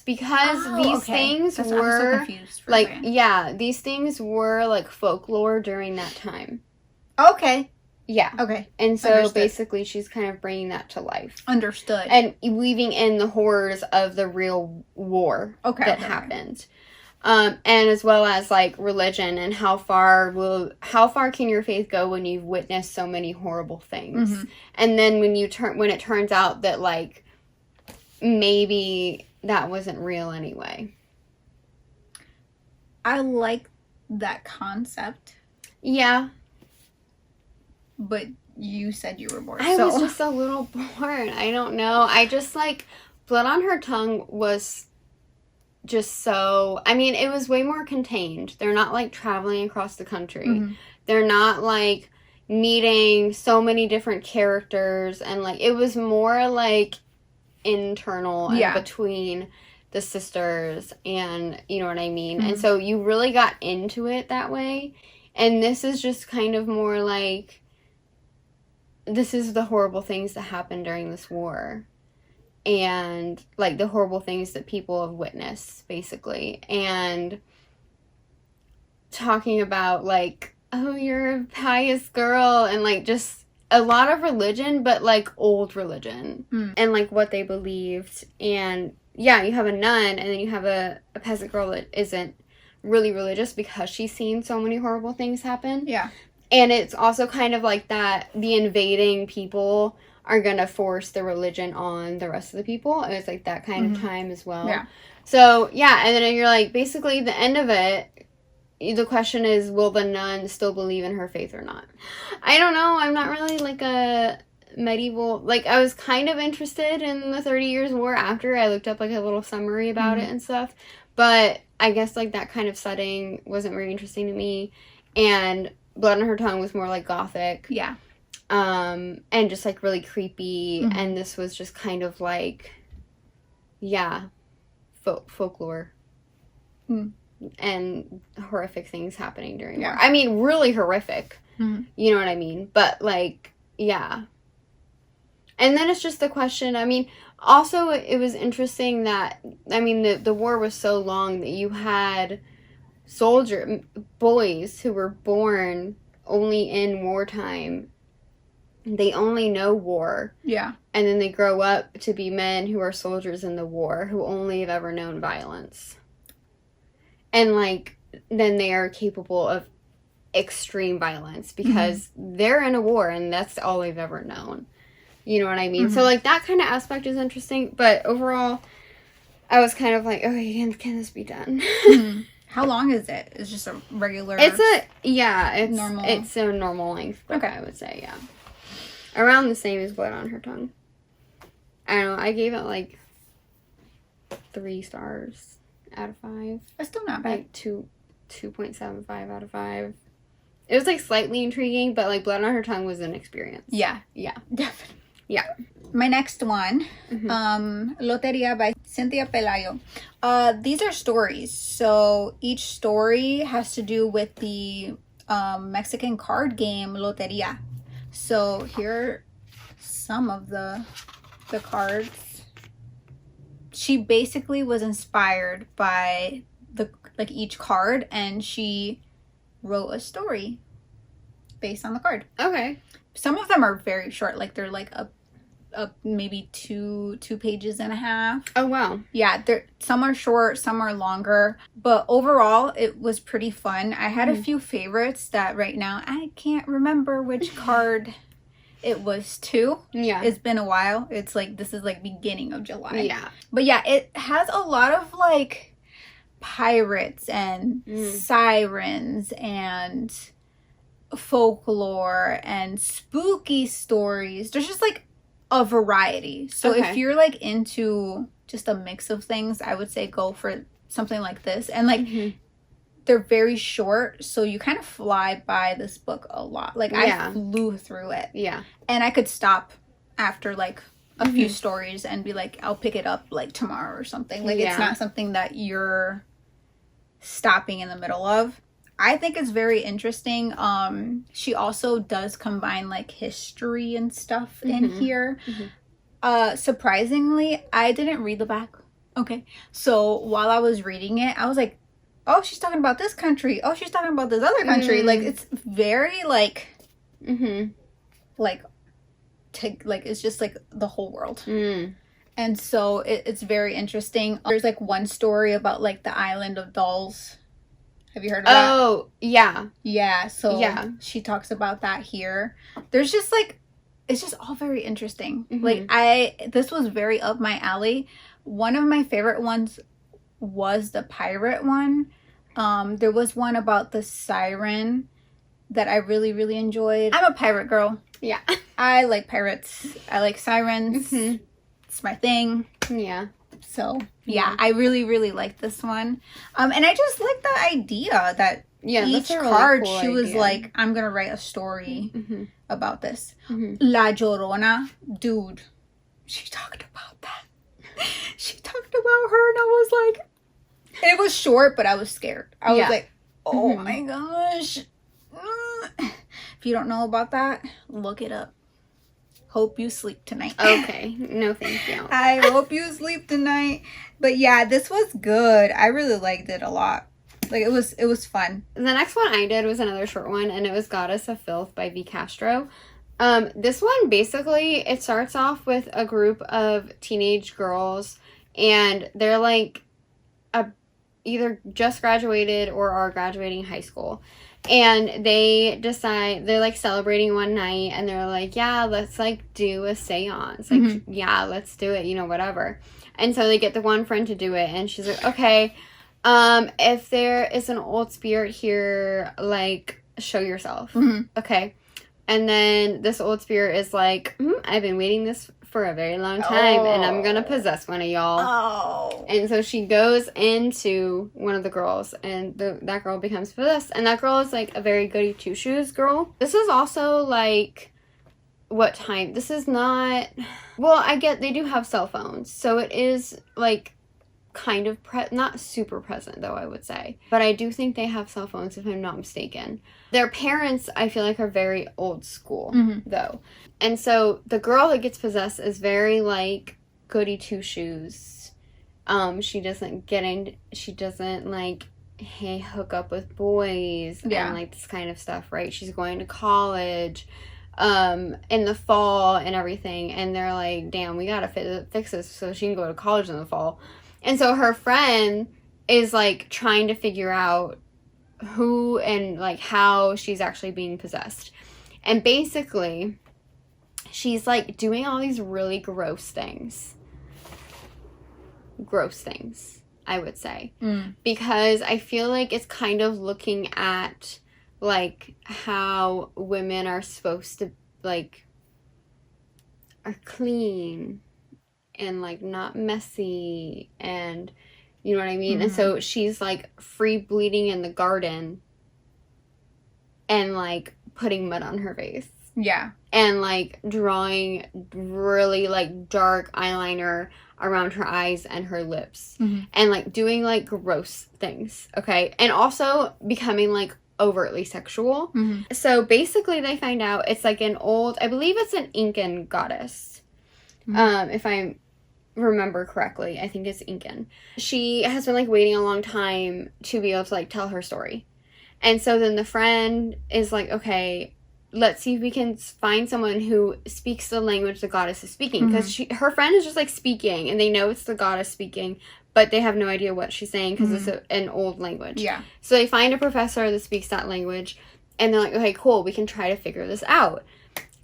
[SPEAKER 2] Because these things were,
[SPEAKER 1] I'm so confused for
[SPEAKER 2] like, these things were, like, folklore during that time.
[SPEAKER 1] Okay.
[SPEAKER 2] Yeah.
[SPEAKER 1] Okay.
[SPEAKER 2] And so
[SPEAKER 1] Understood.
[SPEAKER 2] basically she's kind of bringing that to life.
[SPEAKER 1] Understood.
[SPEAKER 2] And weaving in the horrors of the real war that happened. And as well as, like, religion and how far can your faith go when you've witnessed so many horrible things? Mm-hmm. And then when it turns out that, like, maybe that wasn't real anyway.
[SPEAKER 1] I like that concept.
[SPEAKER 2] Yeah.
[SPEAKER 1] But you said you were bored.
[SPEAKER 2] I was just a little bored. I don't know. I just, like, Blood on Her Tongue was just so... I mean, it was way more contained. They're not, like, traveling across the country. Mm-hmm. They're not, like, meeting so many different characters. And, like, it was more, like, internal and between the sisters. And, you know what I mean? Mm-hmm. And so you really got into it that way. And this is just kind of more, like... This is the horrible things that happened during this war. And, like, the horrible things that people have witnessed, basically. And talking about, like, oh, you're a pious girl. And, like, just a lot of religion, but, like, old religion. Mm. And, like, what they believed. And, yeah, you have a nun, and then you have a peasant girl that isn't really religious because she's seen so many horrible things happen.
[SPEAKER 1] Yeah.
[SPEAKER 2] And it's also kind of like that the invading people are going to force the religion on the rest of the people. And it's like that kind of time as well.
[SPEAKER 1] Yeah.
[SPEAKER 2] So, yeah. And then you're like, basically the end of it, the question is, will the nun still believe in her faith or not? I don't know. I'm not really like a medieval... Like, I was kind of interested in the 30 Years' War after. I looked up like a little summary about it and stuff. But I guess like that kind of setting wasn't very interesting to me. And... Blood on Her Tongue was more like gothic.
[SPEAKER 1] Yeah.
[SPEAKER 2] And just like really creepy. Mm-hmm. And this was just kind of like, folklore. Mm. And horrific things happening during war. I mean, really horrific. Mm-hmm. You know what I mean? But like, yeah. And then it's just the question, I mean, also it was interesting that, I mean, the war was so long that you had... boys who were born only in wartime. They only know war. Yeah. And then they grow up to be men who are soldiers in the war who only have ever known violence. And, like, then they are capable of extreme violence because they're in a war and that's all they've ever known. You know what I mean? Mm-hmm. So, like, that kind of aspect is interesting. But overall, I was kind of like, okay, can this be done? Mm-hmm.
[SPEAKER 1] How long is it? It's just a regular...
[SPEAKER 2] It's a normal length book, I would say, yeah. Around the same as Blood on Her Tongue. I don't know, I gave it, like, 3 stars out of 5.
[SPEAKER 1] That's still not bad.
[SPEAKER 2] Like, 2.75 out of 5. It was, like, slightly intriguing, but, like, Blood on Her Tongue was an experience.
[SPEAKER 1] Yeah.
[SPEAKER 2] Yeah.
[SPEAKER 1] Definitely.
[SPEAKER 2] Yeah.
[SPEAKER 1] My next one, Loteria by Cynthia Pelayo. These are stories. So each story has to do with the Mexican card game Loteria. So here are some of the cards. She basically was inspired by each card, and she wrote a story based on the card.
[SPEAKER 2] Okay.
[SPEAKER 1] Some of them are very short, like they're like a maybe 2 pages and a half.
[SPEAKER 2] Oh wow.
[SPEAKER 1] Yeah, some are short, some are longer, but overall it was pretty fun. I had a few favorites that right now I can't remember which card it was to. Yeah. It's been a while. It's like this is like beginning of July.
[SPEAKER 2] Yeah.
[SPEAKER 1] But yeah, it has a lot of like pirates and sirens and folklore and spooky stories. There's just like a variety. So if you're like into just a mix of things, I would say go for something like this. And like they're very short, so you kind of fly by this book a lot. Like I flew through it. Yeah. And I could stop after like a few stories and be like, I'll pick it up like tomorrow or something. Like it's not something that you're stopping in the middle of. I think it's very interesting. She also does combine like history and stuff in here. Surprisingly, I didn't read the back. Okay. So while I was reading it, I was like, oh, she's talking about this country. Oh, she's talking about this other country. Like it's very like like, it's just, like, the whole world. And so it's very interesting. There's, like, one story about, like, the island of dolls. Have you heard of that?
[SPEAKER 2] Oh, yeah.
[SPEAKER 1] Yeah, so she talks about that here. There's just, like, it's just all very interesting. Like, this was very up my alley. One of my favorite ones was the pirate one. There was one about the siren that I really, really enjoyed. I'm a pirate girl.
[SPEAKER 2] Yeah.
[SPEAKER 1] I like pirates. I like sirens. It's my thing.
[SPEAKER 2] Yeah.
[SPEAKER 1] So, yeah, I really, really like this one. And I just like the idea that each card, really cool she was like, I'm going to write a story about this. La Llorona, dude, she talked about that. She talked about her, and I was like, it was short, but I was scared. I was like, oh my gosh. If you don't know about that, look it up. Hope you sleep tonight.
[SPEAKER 2] Okay. No, thank you.
[SPEAKER 1] I hope you sleep tonight. But yeah, this was good. I really liked it a lot. Like, it was fun.
[SPEAKER 2] The next one I did was another short one, and it was Goddess of Filth by V. Castro. This one, basically, it starts off with a group of teenage girls, and they're, like, either just graduated or are graduating high school. And they decide, they're, like, celebrating one night, and they're like, yeah, let's, like, do a seance. Like, yeah, let's do it, you know, whatever. And so they get the one friend to do it, and she's like, okay, if there is an old spirit here, like, show yourself. Okay. And then this old spirit is like, I've been waiting this for a very long time, and I'm gonna possess one of y'all. And so she goes into one of the girls, and that girl becomes possessed. And that girl is, like, a very goody two-shoes girl. This is also, like, what time? This is not... Well, I get they do have cell phones, so it is, like, kind of not super present, though, I would say. But I do think they have cell phones, if I'm not mistaken. Their parents, I feel like, are very old school, though. And so the girl that gets possessed is very, like, goody two-shoes. She doesn't, like, hey, hook up with boys and, like, this kind of stuff, right? She's going to college in the fall and everything. And they're like, damn, we gotta fix this so she can go to college in the fall. And so her friend is, like, trying to figure out who and, like, how she's actually being possessed. And basically, she's, like, doing all these really gross things. Gross things, I would say. Because I feel like it's kind of looking at, like, how women are supposed to, like, are clean and, like, not messy, and you know what I mean? And so she's, like, free bleeding in the garden and, like, putting mud on her face. Yeah. And, like, drawing really, like, dark eyeliner around her eyes and her lips. And, like, doing, like, gross things, okay? And also becoming, like, overtly sexual. So basically they find out it's, like, an old, I believe it's an Incan goddess. If I remember correctly, I think it's Incan. She has been, like, waiting a long time to be able to, like, tell her story. And so then the friend is like, okay, let's see if we can find someone who speaks the language the goddess is speaking. Because her friend is just, like, speaking, and they know it's the goddess speaking, but they have no idea what she's saying because it's an old language. Yeah. So they find a professor that speaks that language, and they're like, okay, cool, we can try to figure this out.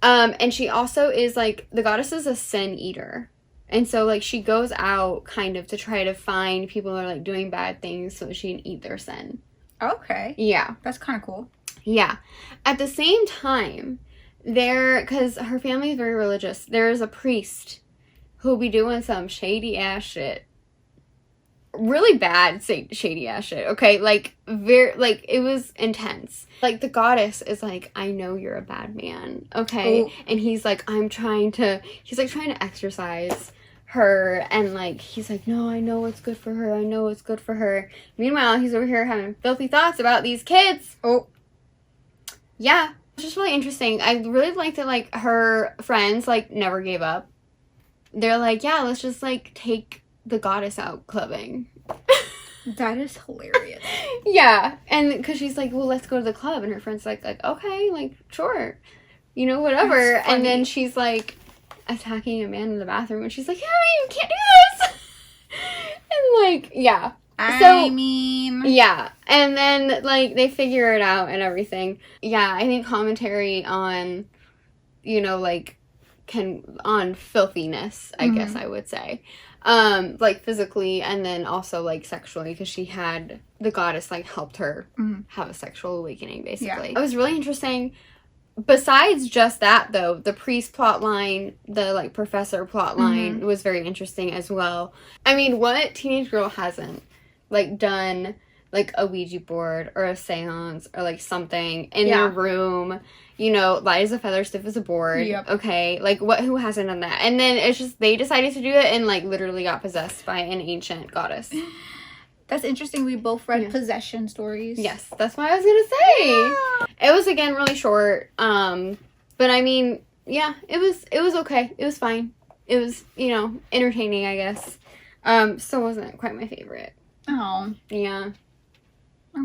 [SPEAKER 2] And she also is, like, the goddess is a sin eater. And so, like, she goes out kind of to try to find people that are, like, doing bad things so she can eat their sin. Okay. Yeah. That's kind of cool. Yeah. At the same time, because her family is very religious, there is a priest who'll be doing some shady ass shit. Really bad shady ass shit, okay? Like, it was intense. Like, the goddess is like, I know you're a bad man, okay? Ooh. And he's like, trying to exercise her, and, like, he's like, no, I know what's good for her, I know what's good for her. Meanwhile, he's over here having filthy thoughts about these kids. Oh. Yeah. It's just really interesting. I really liked that, like, her friends, like, never gave up. They're like, yeah, let's just, like, take the goddess out clubbing. That is hilarious. Yeah. And because she's like, well, let's go to the club. And her friend's like, okay, like, sure. you know, whatever. And then she's, like, attacking a man in the bathroom, and she's like, hey, you can't do this! And, like, yeah.
[SPEAKER 1] I mean...
[SPEAKER 2] Yeah. And then, like, they figure it out and everything. Yeah, I think commentary on, you know, like, on filthiness, I guess I would say. Like, physically and then also, like, sexually, because she had... The goddess, like, helped her have a sexual awakening, basically. Yeah. It was really interesting. Besides just that, though, the priest plotline, the, like, professor plotline was very interesting as well. I mean, what teenage girl hasn't, like, done, like, a Ouija board or a seance or, like, something in their room, you know, light as a feather, stiff as a board, okay? Like, who hasn't done that? And then it's just, they decided to do it and, like, literally got possessed by an ancient goddess.
[SPEAKER 1] That's interesting. We both read possession stories.
[SPEAKER 2] Yes, that's what I was gonna say. Yeah. It was, again, really short. But I mean, yeah, it was okay. It was fine. It was, you know, entertaining, I guess. Still wasn't quite my favorite.
[SPEAKER 1] Oh.
[SPEAKER 2] Yeah.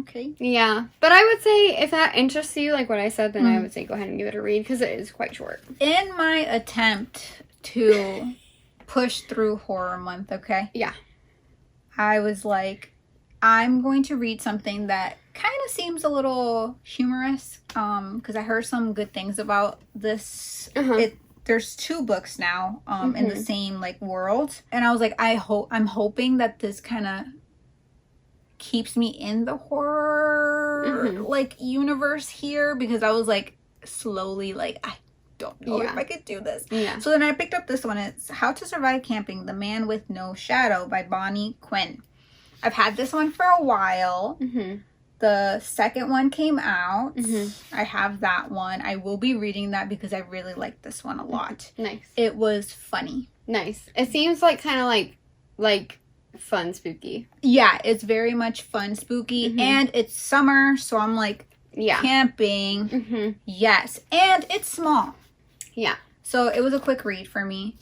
[SPEAKER 1] Okay.
[SPEAKER 2] Yeah. But I would say if that interests you, like what I said, then I would say go ahead and give it a read because it is quite short.
[SPEAKER 1] In my attempt to push through horror month, okay?
[SPEAKER 2] Yeah.
[SPEAKER 1] I was like, I'm going to read something that kind of seems a little humorous, because I heard some good things about this. There's 2 books now, in the same, like, world, and I was like, I'm hoping that this kind of keeps me in the horror, like, universe here, because I was, like, slowly, like, I don't know if I could do this. Yeah. So then I picked up this one. It's How to Survive Camping, The Man with No Shadow by Bonnie Quinn. I've had this one for a while. The second one came out. I have that one. I will be reading that because I really like this one a lot.
[SPEAKER 2] Nice.
[SPEAKER 1] It was funny.
[SPEAKER 2] Nice. It seems like kind of like fun spooky.
[SPEAKER 1] Yeah, it's very much fun spooky. And it's summer, so I'm like, camping. Yes. And it's small. Yeah. So it was a quick read for me.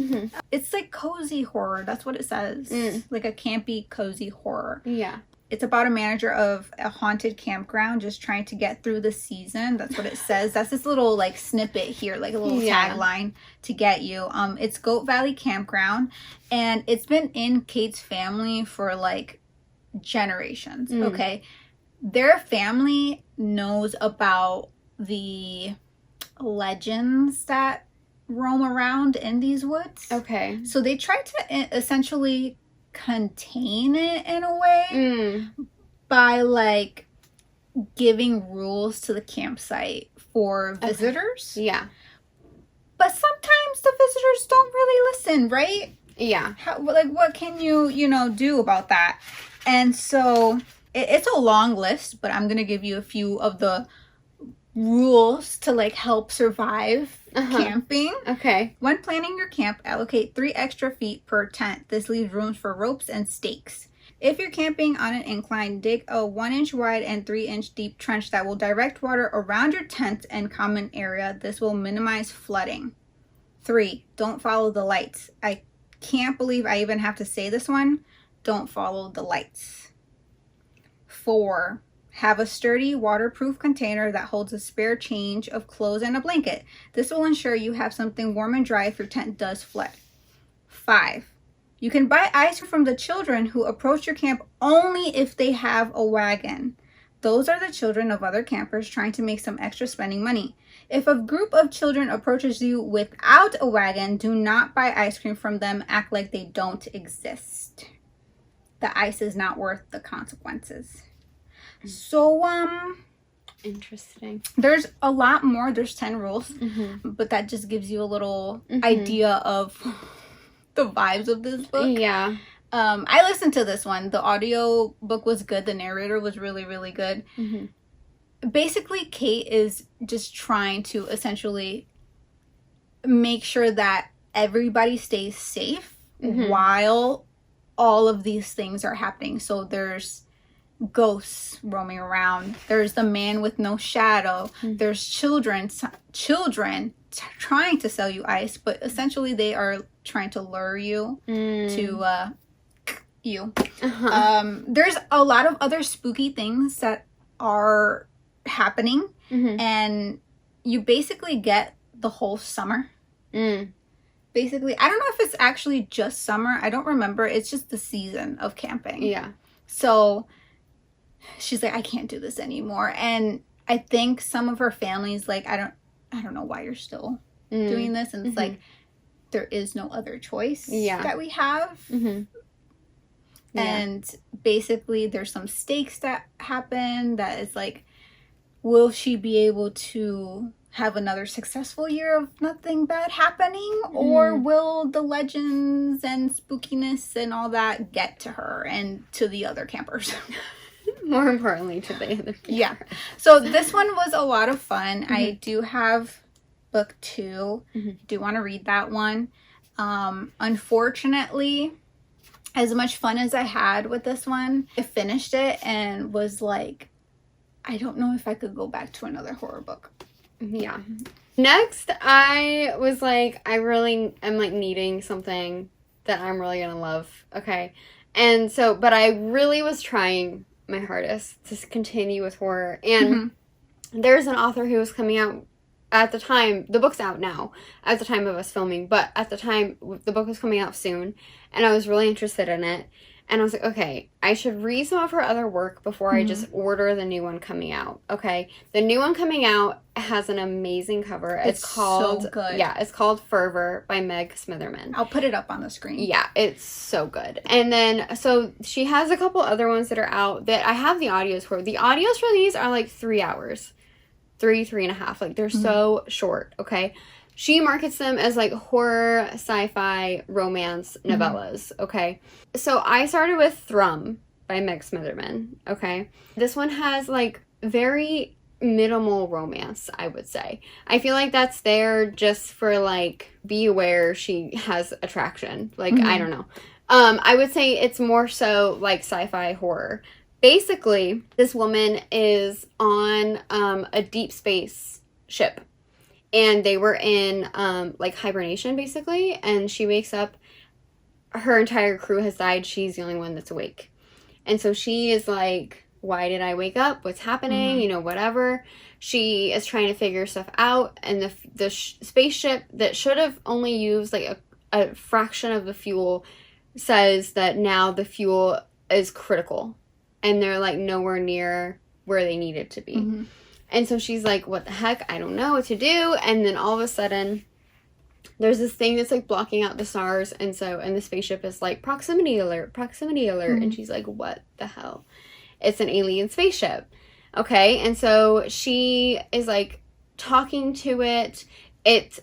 [SPEAKER 1] It's like cozy horror. That's what it says. Like a campy, cozy horror. Yeah. It's about a manager of a haunted campground just trying to get through the season. That's what it says. That's this little, like, snippet here, like a little tagline to get you. It's Goat Valley Campground, and it's been in Kate's family for, like, generations, okay? Their family knows about the legends that roam around in these woods. Okay. So they try to essentially contain it in a way by, like, giving rules to the campsite for visitors. Yeah. But sometimes the visitors don't really listen, right? Yeah. What can you do about that? And so it's a long list, but I'm going to give you a few of the rules to, like, help survive camping. Okay. When planning your camp, allocate 3 extra feet per tent. This leaves room for ropes and stakes. If you're camping on an incline, dig a 1-inch wide and 3-inch deep trench that will direct water around your tent and common area. This will minimize flooding. 3, don't follow the lights. I can't believe I even have to say this one. Don't follow the lights. 4, have a sturdy, waterproof container that holds a spare change of clothes and a blanket. This will ensure you have something warm and dry if your tent does flood. 5, you can buy ice from the children who approach your camp only if they have a wagon. Those are the children of other campers trying to make some extra spending money. If a group of children approaches you without a wagon, do not buy ice cream from them. Act like they don't exist. The ice is not worth the consequences. So,
[SPEAKER 2] interesting.
[SPEAKER 1] There's a lot more. There's 10 rules, but that just gives you a little idea of the vibes of this book. Yeah. I listened to this one. The audio book was good. The narrator was really, really good. Basically, Kate is just trying to essentially make sure that everybody stays safe while all of these things are happening. So there's ghosts roaming around. There's the man with no shadow. There's children trying to sell you ice, but essentially they are trying to lure you to you. There's a lot of other spooky things that are happening, and you basically get the whole summer. Basically, I don't know if it's actually just summer. I don't remember. It's just the season of camping.
[SPEAKER 2] Yeah.
[SPEAKER 1] So she's like, I can't do this anymore. And I think some of her family's like, I don't know why you're still doing this. And it's like, there is no other choice that we have. And basically there's some stakes that happen that is like, will she be able to have another successful year of nothing bad happening, or will the legends and spookiness and all that get to her and to the other campers?
[SPEAKER 2] More importantly, to the other campers.
[SPEAKER 1] Yeah. So this one was a lot of fun. I do have book 2. Do want to read that one. Unfortunately, as much fun as I had with this one, I finished it and was like, I don't know if I could go back to another horror book.
[SPEAKER 2] Yeah. Next, I was like, I really am like needing something that I'm really gonna love. Okay. And so, but I really was trying my hardest to continue with horror. And there's an author who was coming out at the time, the book's out now, at the time of us filming, but at the time, the book was coming out soon, and I was really interested in it. And I was like, okay, I should read some of her other work before I just order the new one coming out. Okay. The new one coming out has an amazing cover. It's called,
[SPEAKER 1] so good.
[SPEAKER 2] Yeah, it's called Fervor by Meg Smitherman.
[SPEAKER 1] I'll put it up on the screen.
[SPEAKER 2] Yeah, it's so good. And then, so she has a couple other ones that are out that I have the audios for. The audios for these are like 3 hours. 3.5. Like, they're so short, okay? She markets them as, like, horror, sci-fi, romance novellas, okay? So I started with Thrum by Meg Smitherman, okay? This one has, like, very minimal romance, I would say. I feel like that's there just for, like, be aware she has attraction. Like, I don't know. I would say it's more so, like, sci-fi horror. Basically, this woman is on a deep space ship. And they were in, like, hibernation, basically. And she wakes up. Her entire crew has died. She's the only one that's awake. And so she is like, why did I wake up? What's happening? You know, whatever. She is trying to figure stuff out. And the spaceship that should have only used, like, a fraction of the fuel says that now the fuel is critical. And they're, like, nowhere near where they need it to be. And so she's like, what the heck? I don't know what to do. And then all of a sudden, there's this thing that's, like, blocking out the stars. And the spaceship is like, proximity alert, proximity alert. And she's like, what the hell? It's an alien spaceship. Okay. And so she is, like, talking to it.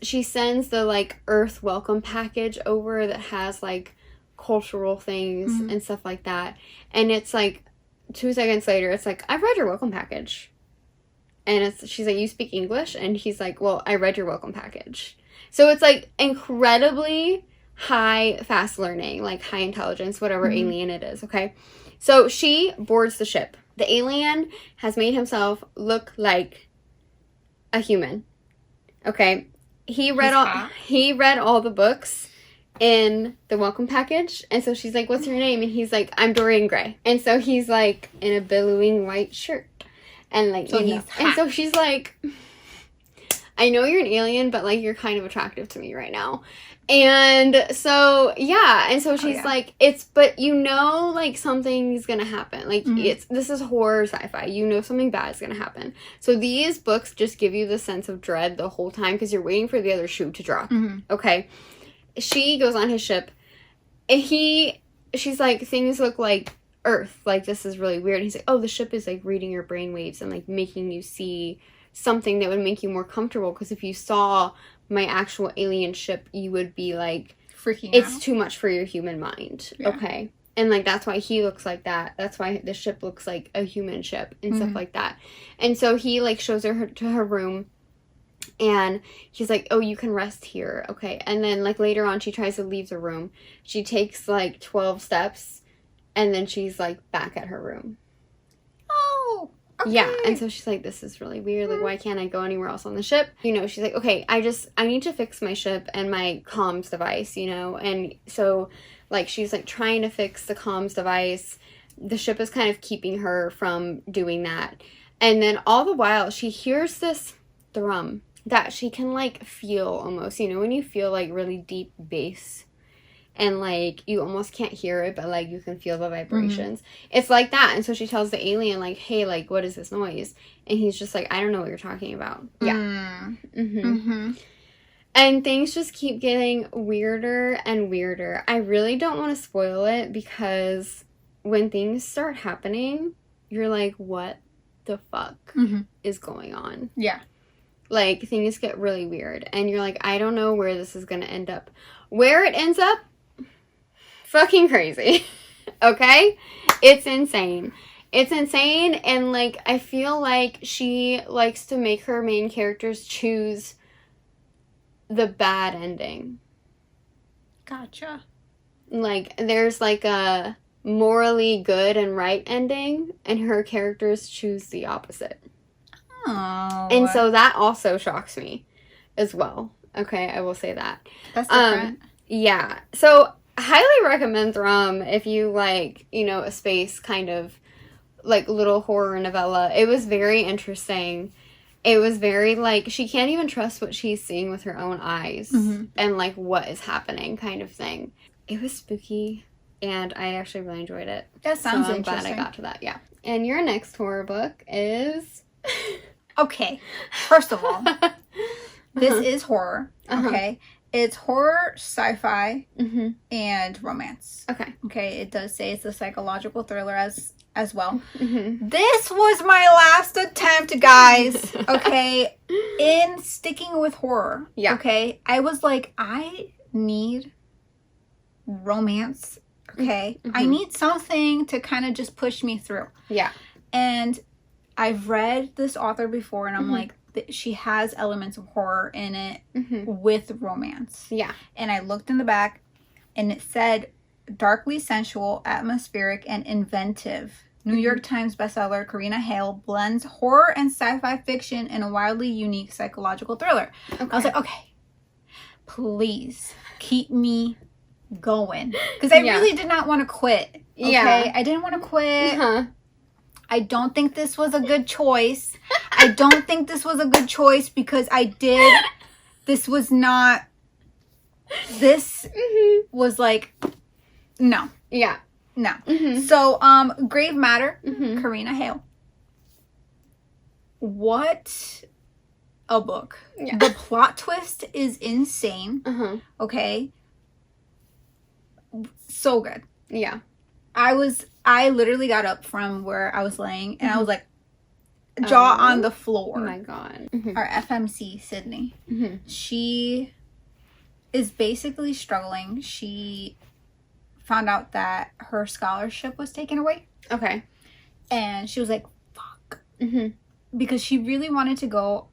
[SPEAKER 2] She sends the, like, Earth welcome package over that has, like, cultural things and stuff like that. And it's, like, 2 seconds later, it's like, I've read your welcome package. And she's like, you speak English? And he's like, well, I read your welcome package. So it's, like, incredibly high, fast learning, like, high intelligence, whatever alien it is, okay? So she boards the ship. The alien has made himself look like a human, okay? He read all the books in the welcome package. And so she's like, what's your name? And he's like, I'm Dorian Gray. And so he's, like, in a billowing white shirt. And, like, so you know. And so she's like, I know you're an alien, but, like, you're kind of attractive to me right now. And so, yeah. And so she's like, but you know, like, something's gonna happen. Like, this is horror sci-fi. You know something bad is gonna happen. So these books just give you the sense of dread the whole time because you're waiting for the other shoe to drop. Okay. She goes on his ship. And she's like, things look like Earth, like, this is really weird. And he's like, oh, the ship is, like, reading your brainwaves and, like, making you see something that would make you more comfortable, because if you saw my actual alien ship, you would be like,
[SPEAKER 1] freaking out.
[SPEAKER 2] It's too much for your human mind. Okay. And, like, that's why he looks like that. That's why the ship looks like a human ship and stuff like that. And so he, like, shows her to her room, and he's like, oh, you can rest here. Okay. And then, like, later on, she tries to leave the room. She takes, like, 12 steps. And then she's, like, back at her room.
[SPEAKER 1] Oh, okay.
[SPEAKER 2] Yeah, and so she's like, this is really weird. Like, why can't I go anywhere else on the ship? You know, she's like, okay, I need to fix my ship and my comms device, you know? And so, like, she's, like, trying to fix the comms device. The ship is kind of keeping her from doing that. And then all the while, she hears this thrum. that she can, like, feel almost, you know, when you feel, like, really deep bass and, like, you almost can't hear it, but, like, you can feel the vibrations. It's like that. And so she tells the alien, like, hey, like, what is this noise? And he's just like, I don't know what you're talking about. Yeah. And things just keep getting weirder and weirder. I really don't want to spoil it because when things start happening, you're like, what the fuck is going on?
[SPEAKER 1] Yeah.
[SPEAKER 2] Like, things get really weird. And you're like, I don't know where this is going to end up. Where it ends up, fucking crazy. Okay? It's insane. It's insane. And, like, I feel like she likes to make her main characters choose the bad ending.
[SPEAKER 1] Gotcha.
[SPEAKER 2] Like, there's, like, a morally good and right ending, and her characters choose the opposite.
[SPEAKER 1] Oh.
[SPEAKER 2] And so that also shocks me as well. Okay, I will say that.
[SPEAKER 1] That's different.
[SPEAKER 2] Yeah. So, highly recommend Thrum if you like, you know, a space kind of, like, little horror novella. It was very interesting. It was very, like, she can't even trust what she's seeing with her own eyes and, like, what is happening kind of thing. It was spooky, and I actually really enjoyed it.
[SPEAKER 1] That sounds
[SPEAKER 2] I'm
[SPEAKER 1] interesting.
[SPEAKER 2] glad I got to that, yeah. And your next horror book is...
[SPEAKER 1] Okay, first of all, this is horror, okay? It's horror, sci-fi, and romance. Okay, it does say it's a psychological thriller as well. This was my last attempt, guys, okay, in sticking with horror.
[SPEAKER 2] Yeah.
[SPEAKER 1] Okay, I was like, I need romance, okay? I need something to kind of just push me through.
[SPEAKER 2] Yeah.
[SPEAKER 1] And I've read this author before, and I'm like, she has elements of horror in it with romance.
[SPEAKER 2] Yeah.
[SPEAKER 1] And I looked in the back, and it said, darkly sensual, atmospheric, and inventive. New York Times bestseller Karina Hale blends horror and sci-fi fiction in a wildly unique psychological thriller. I was like, okay, please keep me going. Because I really did not want to quit. Okay?
[SPEAKER 2] Yeah.
[SPEAKER 1] I didn't want to quit. I don't think this was a good choice. I don't think this was a good choice because this was not, this was like, no.
[SPEAKER 2] Yeah.
[SPEAKER 1] No. So, Grave Matter, Karina Hale. What a book.
[SPEAKER 2] Yeah.
[SPEAKER 1] The plot twist is insane. Okay? So good.
[SPEAKER 2] Yeah.
[SPEAKER 1] I literally got up from where I was laying and I was like, jaw on the floor.
[SPEAKER 2] Oh my god.
[SPEAKER 1] Our FMC, Sydney. She is basically struggling. She found out that her scholarship was taken away.
[SPEAKER 2] Okay.
[SPEAKER 1] And she was like, fuck. Because she really wanted to go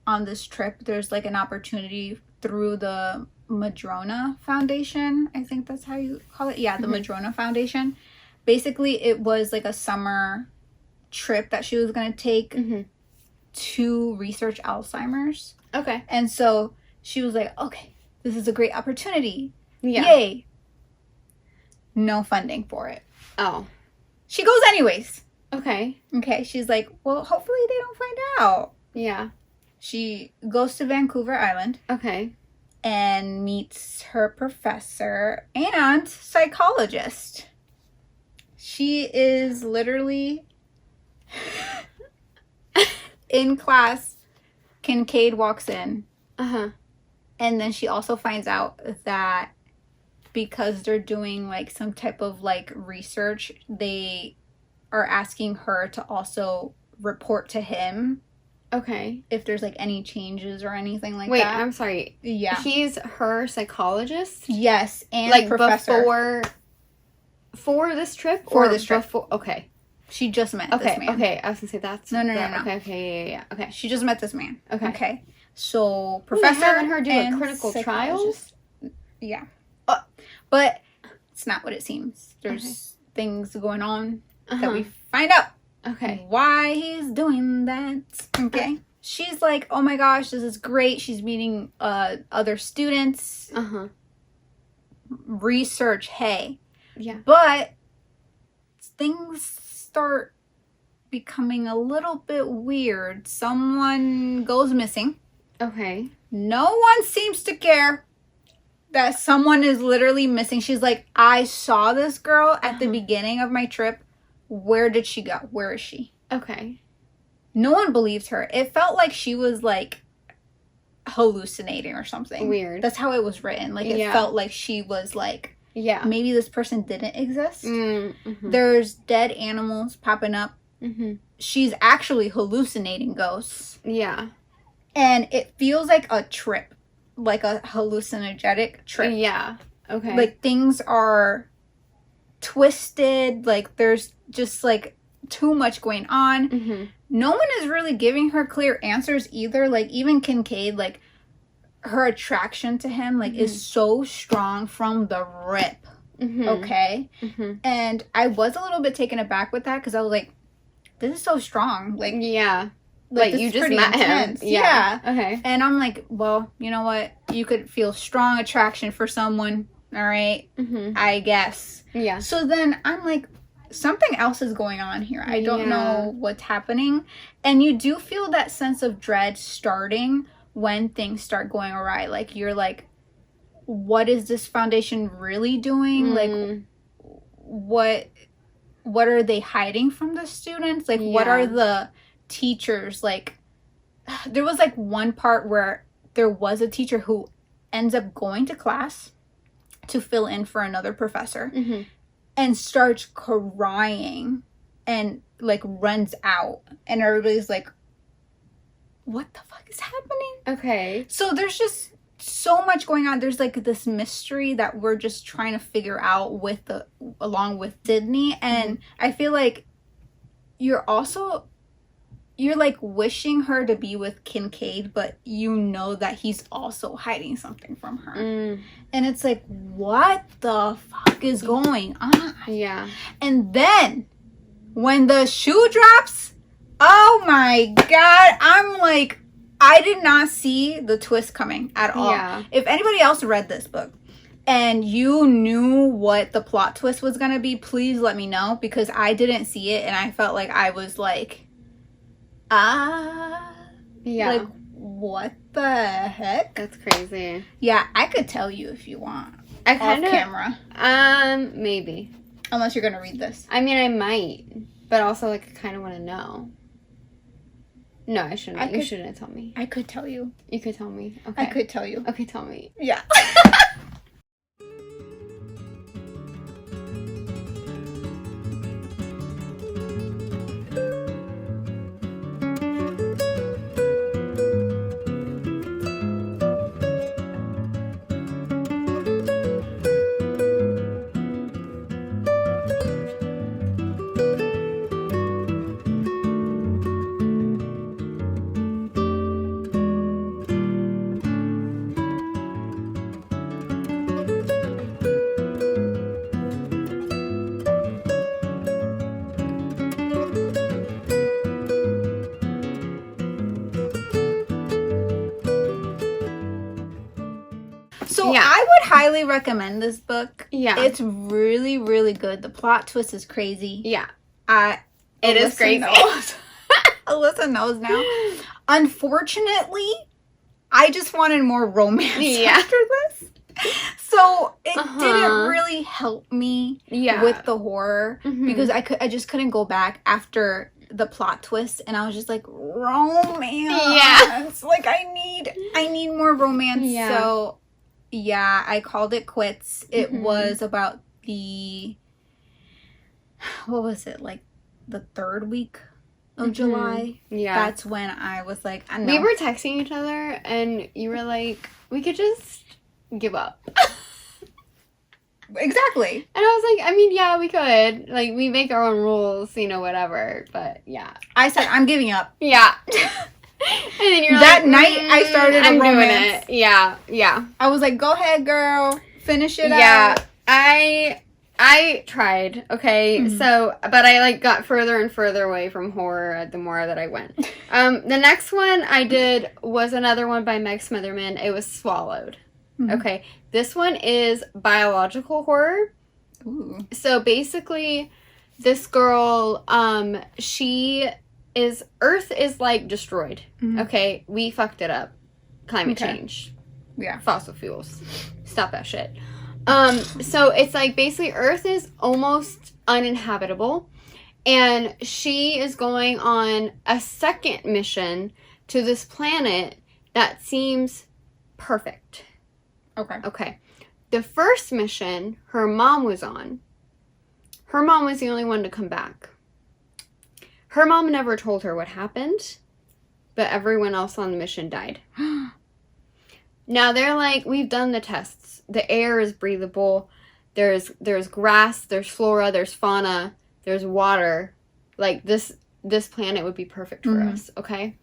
[SPEAKER 1] on this trip. There's like an opportunity through the Madrona Foundation. I think that's how you call it. Yeah, the Madrona Foundation. Basically, it was like a summer trip that she was going to take to research Alzheimer's.
[SPEAKER 2] Okay.
[SPEAKER 1] And so she was like, okay, this is a great opportunity.
[SPEAKER 2] Yeah.
[SPEAKER 1] Yay. No funding for it.
[SPEAKER 2] Oh.
[SPEAKER 1] She goes anyways.
[SPEAKER 2] Okay.
[SPEAKER 1] Okay. She's like, well, hopefully they don't find out.
[SPEAKER 2] Yeah.
[SPEAKER 1] She goes to Vancouver Island.
[SPEAKER 2] Okay.
[SPEAKER 1] And meets her professor and psychologist. She is literally in class. Kincaid walks in. And then she also finds out that because they're doing like some type of like research, they are asking her to also report to him.
[SPEAKER 2] Okay.
[SPEAKER 1] If there's like any changes or anything like that.
[SPEAKER 2] Wait, I'm sorry.
[SPEAKER 1] Yeah.
[SPEAKER 2] He's her psychologist?
[SPEAKER 1] Yes, and
[SPEAKER 2] like
[SPEAKER 1] professor.
[SPEAKER 2] For this trip?
[SPEAKER 1] For this trip.
[SPEAKER 2] Okay.
[SPEAKER 1] She just met this man.
[SPEAKER 2] Okay, I was gonna say that's...
[SPEAKER 1] No.
[SPEAKER 2] Okay, yeah. Okay.
[SPEAKER 1] She just met this man.
[SPEAKER 2] Okay.
[SPEAKER 1] So, professor
[SPEAKER 2] having her do a clinical trial?
[SPEAKER 1] Yeah. But it's not what it seems. There's things going on that we find out.
[SPEAKER 2] Okay.
[SPEAKER 1] Why he's doing that. Okay. She's like, oh my gosh, this is great. She's meeting other students. Research, hey.
[SPEAKER 2] Yeah.
[SPEAKER 1] But things start becoming a little bit weird. Someone goes missing.
[SPEAKER 2] Okay.
[SPEAKER 1] No one seems to care that someone is literally missing. She's like, I saw this girl at the beginning of my trip. Where did she go? Where is she?
[SPEAKER 2] Okay.
[SPEAKER 1] No one believed her. It felt like she was, like, hallucinating or something.
[SPEAKER 2] Weird.
[SPEAKER 1] That's how it was written. Like, it felt like she was, like, maybe this person didn't exist.
[SPEAKER 2] Mm-hmm.
[SPEAKER 1] There's dead animals popping up.
[SPEAKER 2] Mm-hmm.
[SPEAKER 1] She's actually hallucinating ghosts.
[SPEAKER 2] Yeah.
[SPEAKER 1] And it feels like a trip. Like a hallucinogenic trip.
[SPEAKER 2] Yeah. Okay.
[SPEAKER 1] Like, things are twisted. Like, there's just, like, too much going on.
[SPEAKER 2] Mm-hmm.
[SPEAKER 1] No one is really giving her clear answers either. Like, even Kincaid, like, her attraction to him, like, is so strong from the rip.
[SPEAKER 2] Mm-hmm.
[SPEAKER 1] Okay?
[SPEAKER 2] Mm-hmm.
[SPEAKER 1] And I was a little bit taken aback with that because I was like, this is so strong. Like,
[SPEAKER 2] yeah.
[SPEAKER 1] Like,
[SPEAKER 2] you just met
[SPEAKER 1] intense.
[SPEAKER 2] him. Yeah. Okay.
[SPEAKER 1] And I'm like, well, you know what? You could feel strong attraction for someone. All right.
[SPEAKER 2] Mm-hmm.
[SPEAKER 1] I guess.
[SPEAKER 2] Yeah.
[SPEAKER 1] So then I'm like, something else is going on here. I don't know what's happening. And you do feel that sense of dread starting when things start going awry. Like, you're like, what is this foundation really doing? Like, what are they hiding from the students? Like, what are the teachers, like, there was, like, one part where there was a teacher who ends up going to class to fill in for another professor and starts crying and, like, runs out. And everybody's like, what the fuck is happening?
[SPEAKER 2] Okay.
[SPEAKER 1] So there's just so much going on. There's, like, this mystery that we're just trying to figure out along with Sydney. And I feel like you're like wishing her to be with Kincaid, but you know that he's also hiding something from her. And it's like, what the fuck is going on?
[SPEAKER 2] Yeah.
[SPEAKER 1] And then when the shoe drops, oh my God, I'm like, I did not see the twist coming at all.
[SPEAKER 2] Yeah.
[SPEAKER 1] If anybody else read this book and you knew what the plot twist was going to be, please let me know, because I didn't see it and I felt like I was like, like, what the heck?
[SPEAKER 2] That's crazy.
[SPEAKER 1] Yeah, I could tell you if you want.
[SPEAKER 2] I kind of
[SPEAKER 1] off camera.
[SPEAKER 2] Maybe.
[SPEAKER 1] Unless you're gonna read this.
[SPEAKER 2] I mean, I might, but also, like, I kind of want to know. No, I shouldn't. You shouldn't tell me.
[SPEAKER 1] I could tell you.
[SPEAKER 2] You could tell me. Okay.
[SPEAKER 1] I could tell you.
[SPEAKER 2] Okay, tell me.
[SPEAKER 1] Yeah. So I would highly recommend this book.
[SPEAKER 2] Yeah.
[SPEAKER 1] It's really, really good. The plot twist is crazy.
[SPEAKER 2] Yeah.
[SPEAKER 1] It
[SPEAKER 2] is crazy.
[SPEAKER 1] Knows. Alyssa knows now. Unfortunately, I just wanted more romance after this. So it didn't really help me with the horror because I just couldn't go back after the plot twist, and I was just like, romance.
[SPEAKER 2] Yeah.
[SPEAKER 1] Like, I need more romance.
[SPEAKER 2] Yeah.
[SPEAKER 1] So yeah, I called it quits. It was about what was it, like the third week of July?
[SPEAKER 2] Yeah.
[SPEAKER 1] That's when I was like, I know.
[SPEAKER 2] We were texting each other, and you were like, we could just give up.
[SPEAKER 1] Exactly.
[SPEAKER 2] And I was like, I mean, yeah, we could. Like, we make our own rules, you know, whatever. But, yeah.
[SPEAKER 1] I said, I'm giving up.
[SPEAKER 2] Yeah. And then you're
[SPEAKER 1] that night, I started a romance.
[SPEAKER 2] Doing it. Yeah, yeah.
[SPEAKER 1] I was like, go ahead, girl. Finish it
[SPEAKER 2] Yeah.
[SPEAKER 1] out.
[SPEAKER 2] I tried, okay? So, but I, like, got further and further away from horror the more that I went. The next one I did was another one by Meg Smitherman. It was Swallowed. Okay. This one is biological horror.
[SPEAKER 1] Ooh.
[SPEAKER 2] So, basically, this girl, Earth is, like, destroyed. Okay? We fucked it up. climate change.
[SPEAKER 1] Yeah.
[SPEAKER 2] Fossil fuels. Stop that shit. So it's like basically Earth is almost uninhabitable, and she is going on a second mission to this planet that seems perfect. Okay. The first mission her mom was on, her mom was the only one to come back. Her mom never told her what happened, but everyone else on the mission died. Now they're like, we've done the tests. The air is breathable. There's grass, there's flora, there's fauna, there's water. Like this planet would be perfect for us, okay?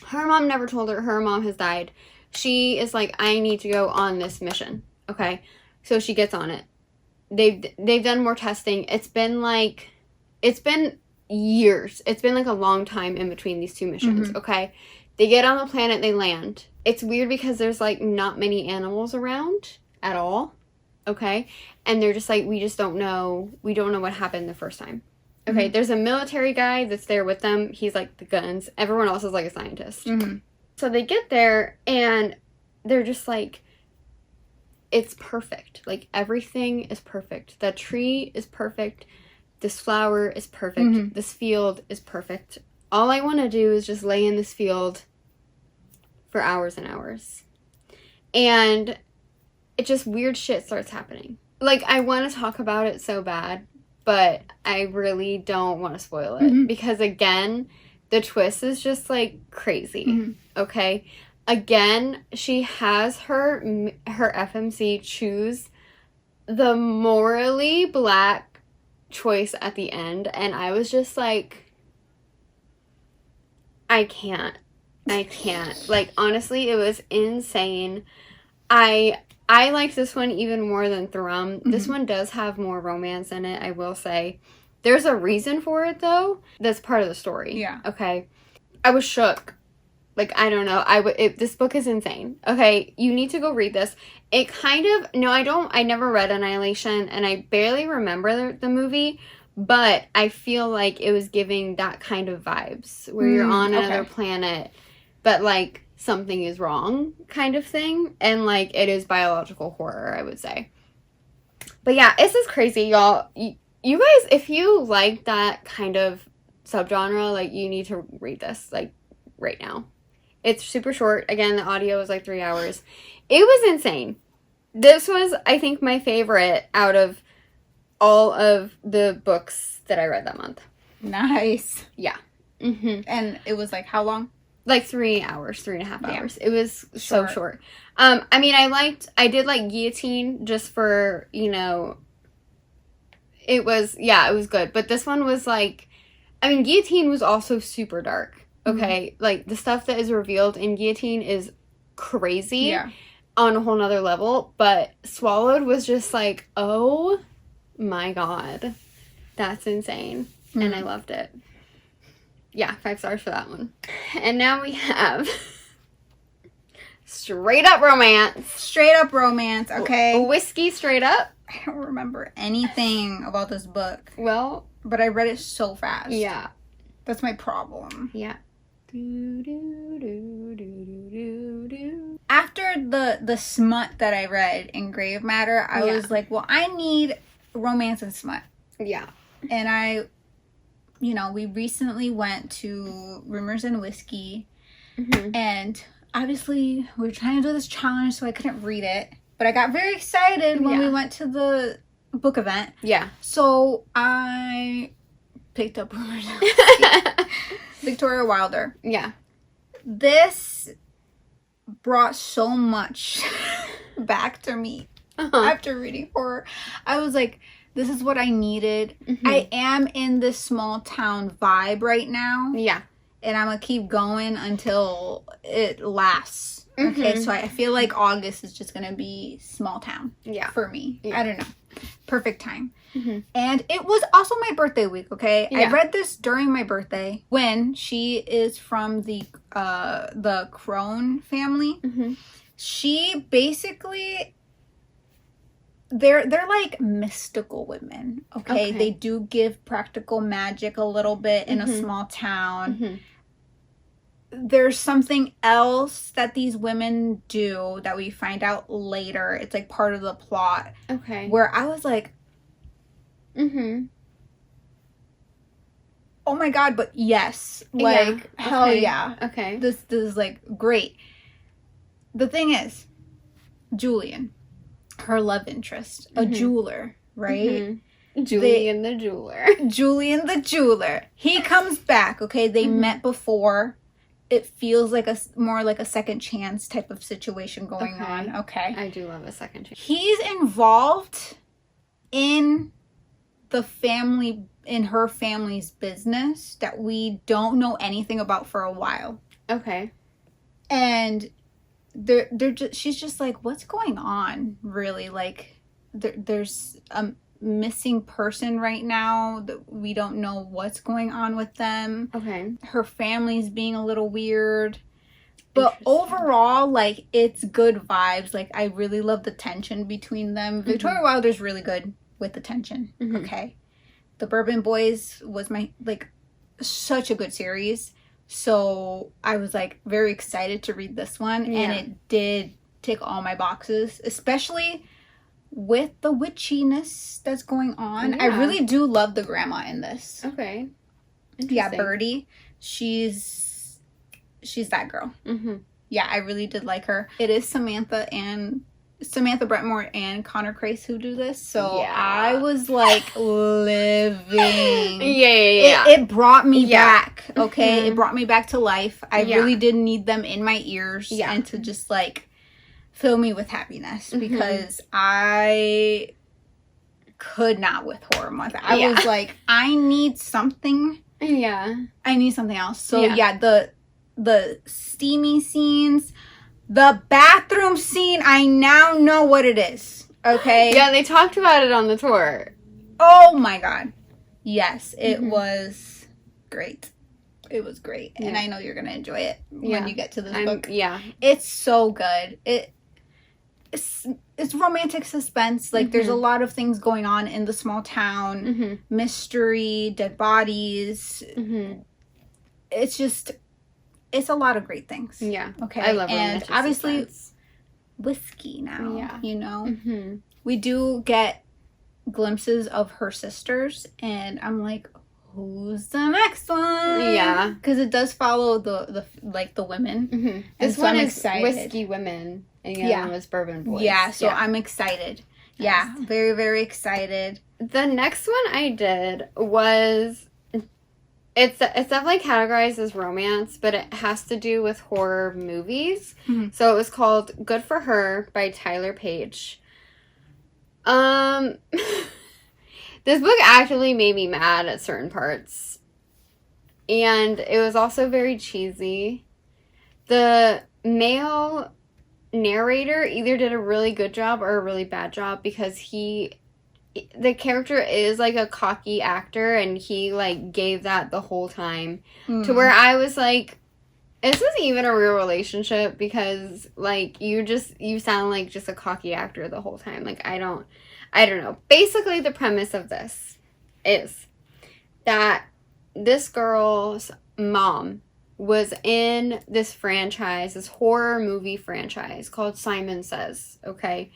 [SPEAKER 2] Her mom never told her. Her mom has died. She is like, I need to go on this mission, okay? So she gets on it. They've done more testing. It's been years. It's been like a long time in between these two missions, okay? They get on the planet, they land. It's weird because there's like not many animals around at all, okay? And they're just like, we don't know what happened the first time. Okay, there's a military guy that's there with them. He's like the guns. Everyone else is like a scientist. So they get there and they're just like, it's perfect. Like everything is perfect. That tree is perfect. This flower is perfect. This field is perfect. All I want to do is just lay in this field for hours and hours. And it just weird shit starts happening. Like, I want to talk about it so bad, but I really don't want to spoil it. Because, again, the twist is just, like, crazy. Okay? Again, she has her FMC choose the morally black choice at the end. And I was just like, I can't. Like, honestly, it was insane. I liked this one even more than Thrum. This one does have more romance in it, I will say. There's a reason for it, though. That's part of the story.
[SPEAKER 1] Yeah.
[SPEAKER 2] Okay. I was shook. Like, I don't know. This book is insane. Okay, you need to go read this. It kind of... No, I never read Annihilation, and I barely remember the movie, but I feel like it was giving that kind of vibes, where you're on another planet, but, like, something is wrong kind of thing. And, like, it is biological horror, I would say. But, yeah, this is crazy, y'all. You guys, if you like that kind of subgenre, like, you need to read this, like, right now. It's super short. Again, the audio is, like, 3 hours. It was insane. This was, I think, my favorite out of all of the books that I read that month.
[SPEAKER 1] Nice.
[SPEAKER 2] Yeah.
[SPEAKER 1] And it was, like, how long?
[SPEAKER 2] Like 3 hours, 3.5 hours. It was so short. I mean, I did like Guillotine just for, you know, it was good. But this one was like, I mean, Guillotine was also super dark. Okay. Like the stuff that is revealed in Guillotine is crazy.
[SPEAKER 1] Yeah.
[SPEAKER 2] On a whole nother level. But Swallowed was just like, oh my God. That's insane. And I loved it. Yeah, 5 stars for that one. And now we have Straight Up Romance.
[SPEAKER 1] Straight Up Romance, okay?
[SPEAKER 2] Whiskey Straight Up.
[SPEAKER 1] I don't remember anything about this book.
[SPEAKER 2] Well.
[SPEAKER 1] But I read it so fast.
[SPEAKER 2] Yeah.
[SPEAKER 1] That's my problem.
[SPEAKER 2] Yeah.
[SPEAKER 1] After the smut that I read in Grave Matter, I was like, well, I need romance and smut.
[SPEAKER 2] Yeah.
[SPEAKER 1] And we recently went to Rumors and Whiskey, and obviously we were trying to do this challenge, so I couldn't read it. But I got very excited when we went to the book event. Yeah. So I picked up Rumors and Whiskey. Victoria Wilder. Yeah. This brought so much back to me after reading horror. I was like, this is what I needed. I am in this small town vibe right now. Yeah. And I'm going to keep going until it lasts. Okay, so I feel like August is just going to be small town for me. Yeah. I don't know. Perfect time. And it was also my birthday week, okay? Yeah. I read this during my birthday when she is from the Crone family. She basically... They're like mystical women, okay? They do give practical magic a little bit in a small town. there's something else that these women do that we find out later. It's like part of the plot.
[SPEAKER 2] Okay.
[SPEAKER 1] Where I was like, oh my god, but yes. Like, hell yeah.
[SPEAKER 2] Okay.
[SPEAKER 1] This is like great. The thing is, Julian, her love interest, a jeweler, right?
[SPEAKER 2] Julian the jeweler.
[SPEAKER 1] Julian the jeweler. He comes back, okay? They met before. It feels like more like a second chance type of situation going on, okay?
[SPEAKER 2] I do love a second chance.
[SPEAKER 1] He's involved in the family, in her family's business that we don't know anything about for a while.
[SPEAKER 2] Okay.
[SPEAKER 1] And she's just like, what's going on, really? Like, there's a missing person right now that we don't know what's going on with them.
[SPEAKER 2] Okay. Her
[SPEAKER 1] family's being a little weird. But overall, like, it's good vibes. Like, I really love the tension between them. Victoria Wilder's really good with the tension, okay? The Bourbon Boys was such a good series. So I was, like, very excited to read this one. Yeah. And it did tick all my boxes, especially with the witchiness that's going on. Yeah. I really do love the grandma in this.
[SPEAKER 2] Okay.
[SPEAKER 1] Yeah, Birdie. She's that girl. Yeah, I really did like her. It is Samantha Brentmore and Connor Crace who do this. So yeah. I was like living. Yeah. It brought me back. Okay. It brought me back to life. I really did need them in my ears and to just like fill me with happiness because I could not with horror month. I was like, I need something.
[SPEAKER 2] Yeah.
[SPEAKER 1] I need something else. So the steamy scenes, the bathroom scene, I now know what it is. Okay?
[SPEAKER 2] Yeah, they talked about it on the tour.
[SPEAKER 1] Oh my god. Yes, it was great. It was great. Yeah. And I know you're going to enjoy it when you get to this book.
[SPEAKER 2] Yeah.
[SPEAKER 1] It's so good. It's romantic suspense. Like, there's a lot of things going on in the small town. Mystery, dead bodies. It's a lot of great things.
[SPEAKER 2] Yeah.
[SPEAKER 1] Okay.
[SPEAKER 2] I love
[SPEAKER 1] romantic and obviously suspense. Whiskey now. Yeah. You know? We do get glimpses of her sisters, and I'm like, who's the next one? Yeah. Because it does follow the women.
[SPEAKER 2] This one is excited. Whiskey Women. And the other one was Bourbon Boys.
[SPEAKER 1] Yeah, so I'm excited. Nice. Yeah, very, very excited.
[SPEAKER 2] The next one I did was... It's definitely categorized as romance, but it has to do with horror movies. So it was called Good for Her by Tyler Page. This book actually made me mad at certain parts. And it was also very cheesy. The male narrator either did a really good job or a really bad job because the character is like a cocky actor and he like gave that the whole time to where I was like, is this even a real relationship? Because like you sound like just a cocky actor the whole time. Like I don't know. Basically the premise of this is that this girl's mom was in this franchise, this horror movie franchise called Simon Says, okay?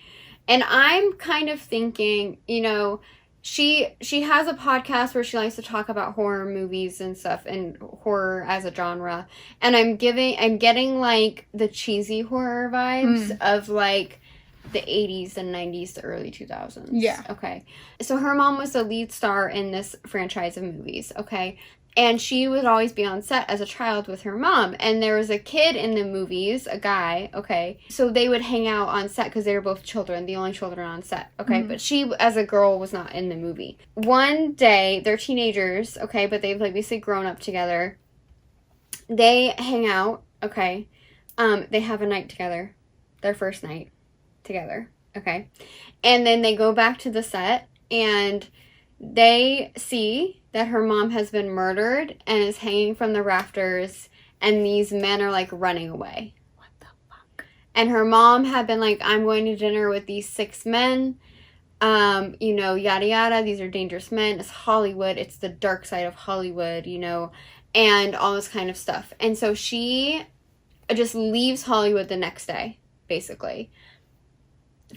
[SPEAKER 2] And I'm kind of thinking, you know, she has a podcast where she likes to talk about horror movies and stuff and horror as a genre. And I'm getting like the cheesy horror vibes of like the 80s and 90s, the early 2000s.
[SPEAKER 1] Yeah.
[SPEAKER 2] Okay. So her mom was the lead star in this franchise of movies, okay? And she would always be on set as a child with her mom. And there was a kid in the movies, a guy, okay? So they would hang out on set because they were both children, the only children on set, okay? But she, as a girl, was not in the movie. One day, they're teenagers, okay? But they've like basically grown up together. They hang out, okay? They have a night together. Their first night together, okay? And then they go back to the set and they see that her mom has been murdered and is hanging from the rafters, and these men are like running away.
[SPEAKER 1] What the fuck?
[SPEAKER 2] And her mom had been like, I'm going to dinner with these 6 men, you know, yada yada, these are dangerous men, it's Hollywood, it's the dark side of Hollywood, you know, and all this kind of stuff. And so she just leaves Hollywood the next day, basically.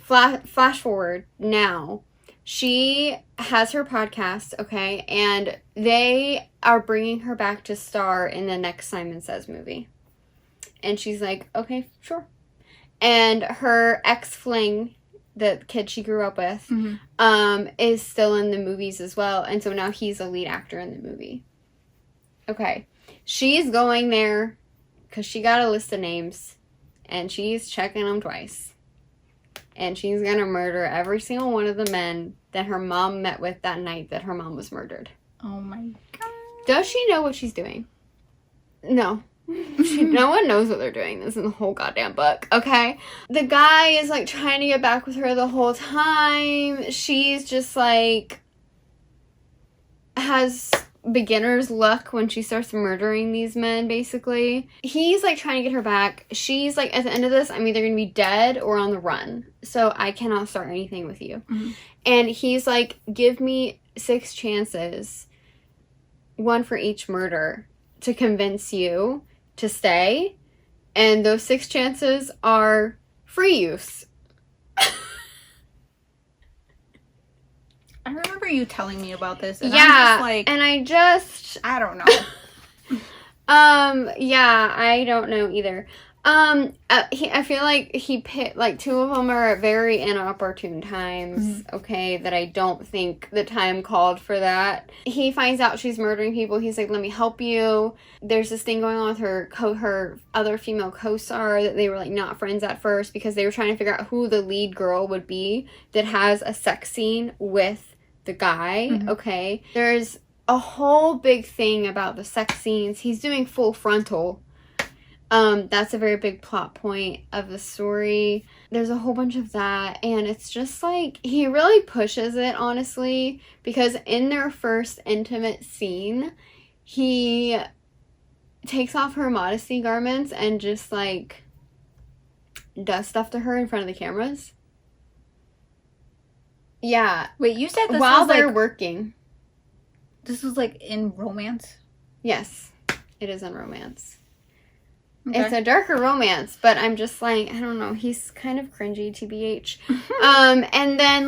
[SPEAKER 2] Flash forward now. She has her podcast, okay, and they are bringing her back to star in the next Simon Says movie. And she's like, okay, sure. And her ex-fling, the kid she grew up with, is still in the movies as well. And so now he's a lead actor in the movie. Okay. She's going there because she got a list of names. And she's checking them twice. And she's going to murder every single one of the men that her mom met with that night that her mom was murdered.
[SPEAKER 1] Oh my god.
[SPEAKER 2] Does she know what she's doing? No. No one knows what they're doing. This is the whole goddamn book, okay? The guy is, like, trying to get back with her the whole time. She's just, like, has beginner's luck when she starts murdering these men, basically. He's, like, trying to get her back. She's, like, at the end of this, I'm either going to be dead or on the run. So I cannot start anything with you. Mm-hmm. And he's, like, give me 6 chances, 1 for each murder, to convince you to stay, and those 6 chances are free use.
[SPEAKER 1] I remember you telling me about this, and
[SPEAKER 2] yeah,
[SPEAKER 1] I'm just like,
[SPEAKER 2] and
[SPEAKER 1] I don't know.
[SPEAKER 2] Yeah, I don't know either. I feel like he picked, like, 2 of them are at very inopportune times, okay, that I don't think the time called for that. He finds out she's murdering people. He's like, let me help you. There's this thing going on with her other female co-star that they were, like, not friends at first because they were trying to figure out who the lead girl would be that has a sex scene with the guy, okay? There's a whole big thing about the sex scenes. He's doing full frontal. That's a very big plot point of the story. There's a whole bunch of that, and it's just like, he really pushes it, honestly, because in their first intimate scene, he takes off her modesty garments and just, like, does stuff to her in front of the cameras. Yeah.
[SPEAKER 1] Wait, you said this
[SPEAKER 2] while
[SPEAKER 1] was,
[SPEAKER 2] they're
[SPEAKER 1] like,
[SPEAKER 2] working.
[SPEAKER 1] This was, like, in romance?
[SPEAKER 2] Yes, it is in romance.
[SPEAKER 1] Okay.
[SPEAKER 2] It's a darker romance, but I'm just like, I don't know, he's kind of cringy, TBH. And then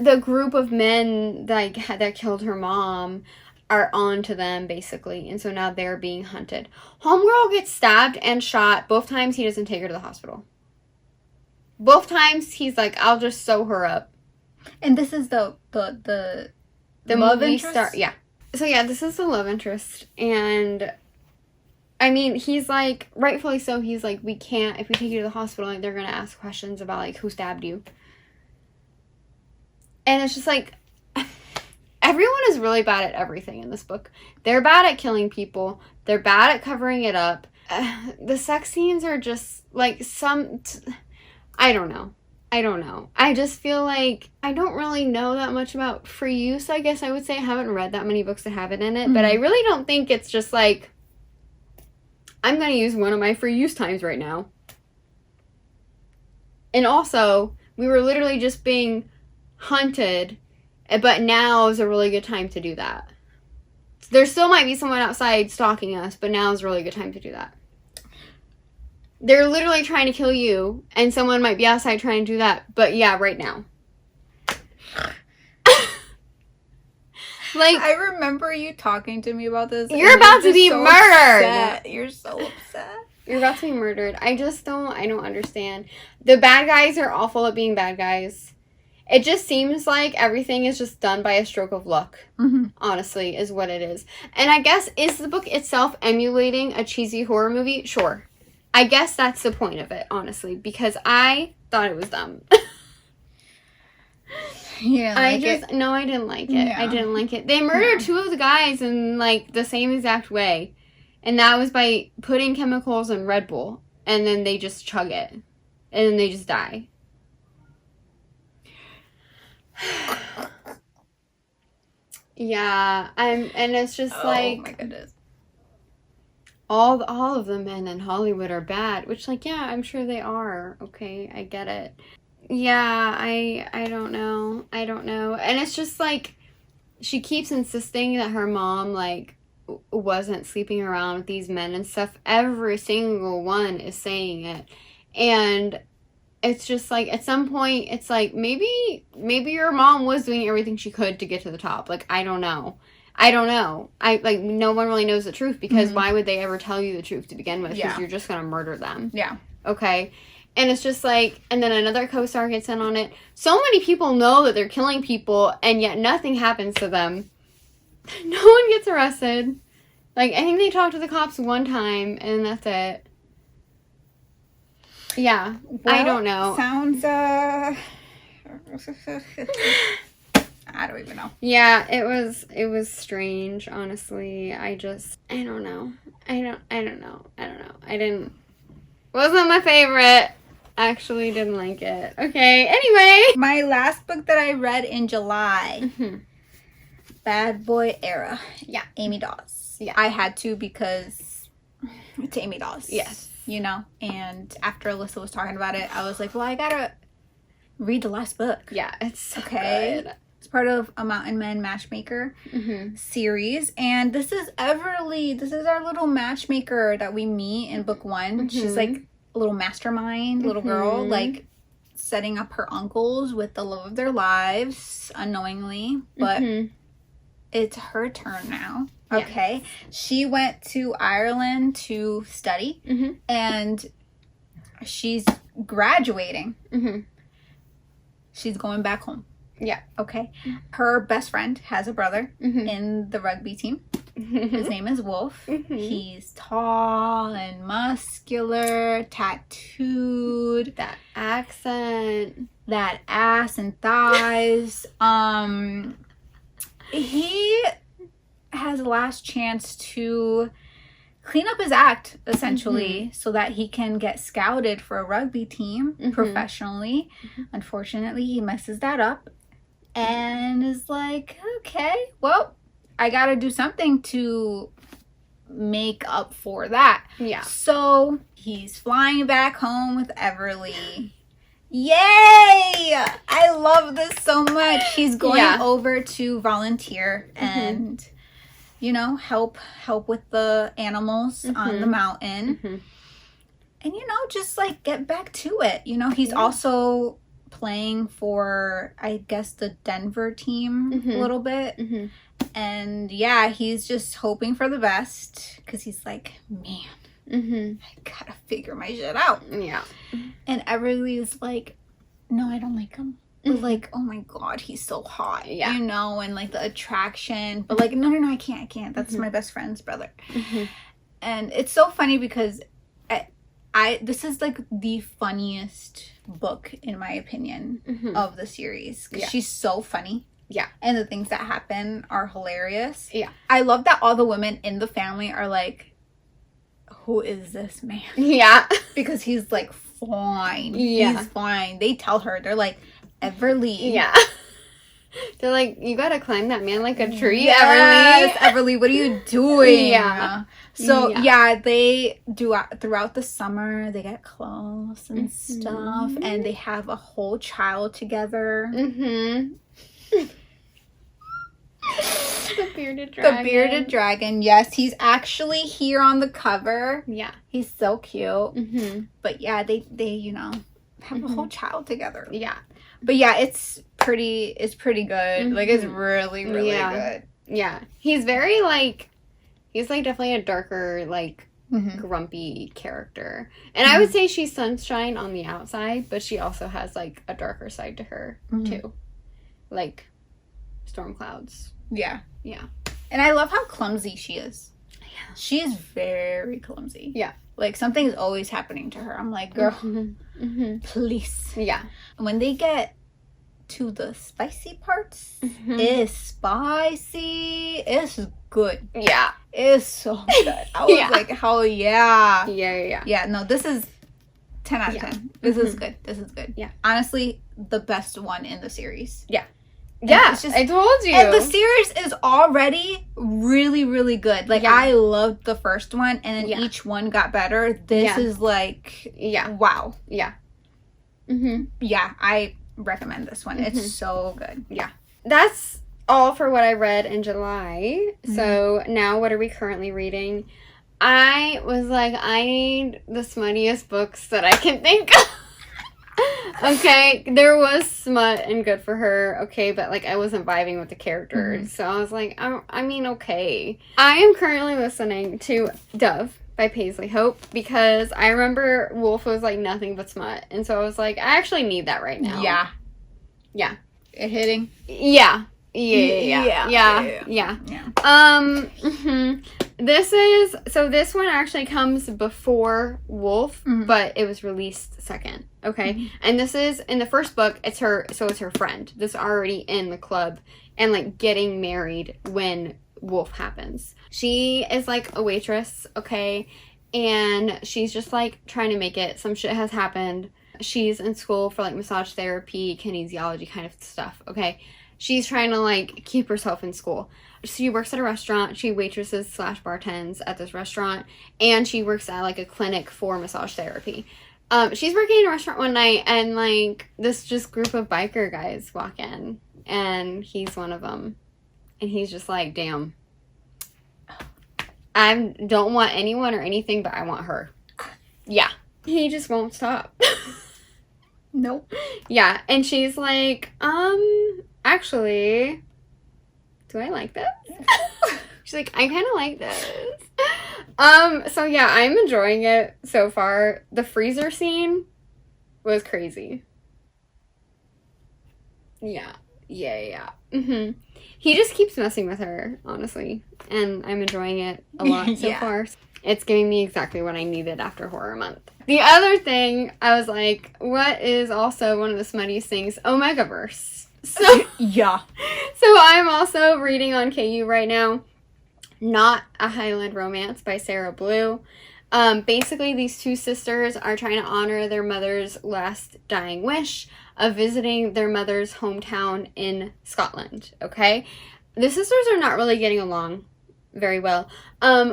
[SPEAKER 2] the group of men that killed her mom are on to them, basically, and so now they're being hunted. Homegirl gets stabbed and shot. Both times he doesn't take her to the hospital. Both times he's like, I'll just sew her up.
[SPEAKER 1] And this is the love interest?
[SPEAKER 2] Yeah. So yeah, this is the love interest, and I mean, he's like, rightfully so, he's like, we can't, if we take you to the hospital, like, they're gonna ask questions about, like, who stabbed you. And it's just like, everyone is really bad at everything in this book. They're bad at killing people. They're bad at covering it up. The sex scenes are just, like, I don't know. I just feel like I don't really know that much about free use, I guess I would say. I haven't read that many books that have it in it, but I really don't think it's just like, I'm going to use one of my free use times right now. And also, we were literally just being hunted, but now is a really good time to do that. There still might be someone outside stalking us, but now is a really good time to do that. They're literally trying to kill you, and someone might be outside trying to do that, but yeah, right now. Like,
[SPEAKER 1] I remember you talking to me about this.
[SPEAKER 2] You're about to be murdered.
[SPEAKER 1] Upset. You're so upset.
[SPEAKER 2] You're about to be murdered. I don't understand. The bad guys are awful at being bad guys. It just seems like everything is just done by a stroke of luck, honestly, is what it is. And I guess, is the book itself emulating a cheesy horror movie? Sure. I guess that's the point of it, honestly, because I thought it was dumb. I didn't like it. Yeah. I didn't like it. They murdered 2 of the guys in, like, the same exact way. And that was by putting chemicals in Red Bull. And then they just chug it. And then they just die. Yeah. And it's just like... Oh, my goodness. All of the men in Hollywood are bad. Which, like, yeah, I'm sure they are. Okay, I get it. Yeah, I don't know. And it's just like, she keeps insisting that her mom, like, wasn't sleeping around with these men and stuff. Every single one is saying it. And it's just like, at some point, it's like, maybe your mom was doing everything she could to get to the top. Like, I don't know. No one really knows the truth, because why would they ever tell you the truth to begin with? Because you're just going to murder them. Yeah. Okay. And it's just like, and then another co-star gets in on it. So many people know that they're killing people, and yet nothing happens to them. No one gets arrested. Like, I think they talked to the cops one time, and that's it. Yeah. Well, I don't know.
[SPEAKER 1] Sounds, I don't even know.
[SPEAKER 2] Yeah, it was strange, honestly. I don't know. I don't know. Wasn't my favorite. Actually didn't like it. Okay, anyway.
[SPEAKER 1] My last book that I read in July. Bad Boy Era. Yeah. Amy Dawes. Yeah. I had to, because it's Amy Dawes. Yes. You know? And after Alyssa was talking about it, I was like, well, I gotta read the last book. Yeah, it's so good. It's part of a Mountain Men Matchmaker series. And this is Everly. This is our little matchmaker that we meet in book 1. She's like a little mastermind, little girl, like setting up her uncles with the love of their lives unknowingly. But it's her turn now. Okay. Yes. She went to Ireland to study. And she's graduating. She's going back home. Yeah. Okay. Her best friend has a brother in the rugby team. His name is Wolf. He's tall and muscular, tattooed.
[SPEAKER 2] That accent.
[SPEAKER 1] That ass and thighs. He has a last chance to clean up his act, essentially, so that he can get scouted for a rugby team professionally. Unfortunately, he messes that up and is like, okay, well, I gotta do something to make up for that. Yeah. So he's flying back home with Everly. Yay! I love this so much. He's going over to volunteer and, you know, help with the animals on the mountain. And, you know, just like get back to it. You know, he's also playing for, I guess, the Denver team a little bit. And yeah, he's just hoping for the best, because he's like, man, I gotta figure my shit out. Yeah. And Everly is like, no, I don't like him. But like, oh my god, he's so hot. Yeah. You know, and like the attraction. But like, no, I can't. That's my best friend's brother. And it's so funny because this is like the funniest book, in my opinion, of the series. Because she's so funny. Yeah. And the things that happen are hilarious. Yeah. I love that all the women in the family are like, who is this man? Yeah. Because he's like fine. Yeah. He's fine. They tell her, they're like, Everly. Yeah.
[SPEAKER 2] They're like, you gotta climb that man like a tree, Everly.
[SPEAKER 1] Everly, what are you doing? Yeah. So, yeah, they do, throughout the summer, they get close and stuff. And they have a whole child together.
[SPEAKER 2] The bearded dragon.
[SPEAKER 1] The bearded dragon. Yes, he's actually here on the cover. Yeah. He's so cute. But yeah, they you know, have a whole child together. Yeah. But yeah, it's pretty good. Like, it's really good.
[SPEAKER 2] Yeah. He's very like, he's like definitely a darker, like, grumpy character. And I would say she's sunshine on the outside, but she also has like a darker side to her too. Like storm clouds. Yeah. Yeah. And I love how clumsy she is. Yeah. She's very clumsy. Yeah. Like, something's always happening to her. I'm like, girl, please. Yeah. When they get to the spicy parts, it's spicy. It's good. Yeah. It's so good. I was like, hell yeah. Yeah. Yeah, no, this is 10 out of 10. This is good. This is good. Yeah. Honestly, the best one in the series. Yeah. Yeah, just, I told you. And the series is already really, really good. Like, I loved the first one, and then each one got better. This is like, wow. Yeah. Yeah, I recommend this one. It's so good. Yeah. That's all for what I read in July. So now what are we currently reading? I was like, I need the smuttiest books that I can think of. Okay, there was smut and Good for Her, okay, but, like, I wasn't vibing with the characters, so I was like, I mean, okay. I am currently listening to Dove by Paisley Hope, because I remember Wolf was, like, nothing but smut, and so I was like, I actually need that right now.
[SPEAKER 1] Yeah.
[SPEAKER 2] Yeah.
[SPEAKER 1] It hitting?
[SPEAKER 2] Yeah. This one actually comes before Wolf, but it was released second. Okay. And this is in the first book, it's her friend that's already in the club and, like, getting married when Wolf happens. She is, like, a waitress, okay, and she's just, like, trying to make it. Some shit has happened. She's in school for, like, massage therapy, kinesiology kind of stuff, okay. She's trying to, like, keep herself in school. She works at a restaurant. She waitresses / bartends at this restaurant. And she works at, like, a clinic for massage therapy. She's working in a restaurant one night, and, like, this just group of biker guys walk in. And he's one of them. And he's just like, damn. I don't want anyone or anything, but I want her. Yeah. He just won't stop.
[SPEAKER 1] Nope.
[SPEAKER 2] Yeah. And she's like, actually, do I like this? She's like, I kind of like this. So yeah, I'm enjoying it so far. The freezer scene was crazy. Yeah. He just keeps messing with her, honestly. And I'm enjoying it a lot so far. It's giving me exactly what I needed after Horror Month. The other thing, I was like, what is also one of the smuttiest things? Omegaverse. So
[SPEAKER 1] yeah.
[SPEAKER 2] So I'm also reading on KU right now, Not a Highland Romance by Sarah Blue. Basically, these two sisters are trying to honor their mother's last dying wish of visiting their mother's hometown in Scotland, okay? The sisters are not really getting along very well.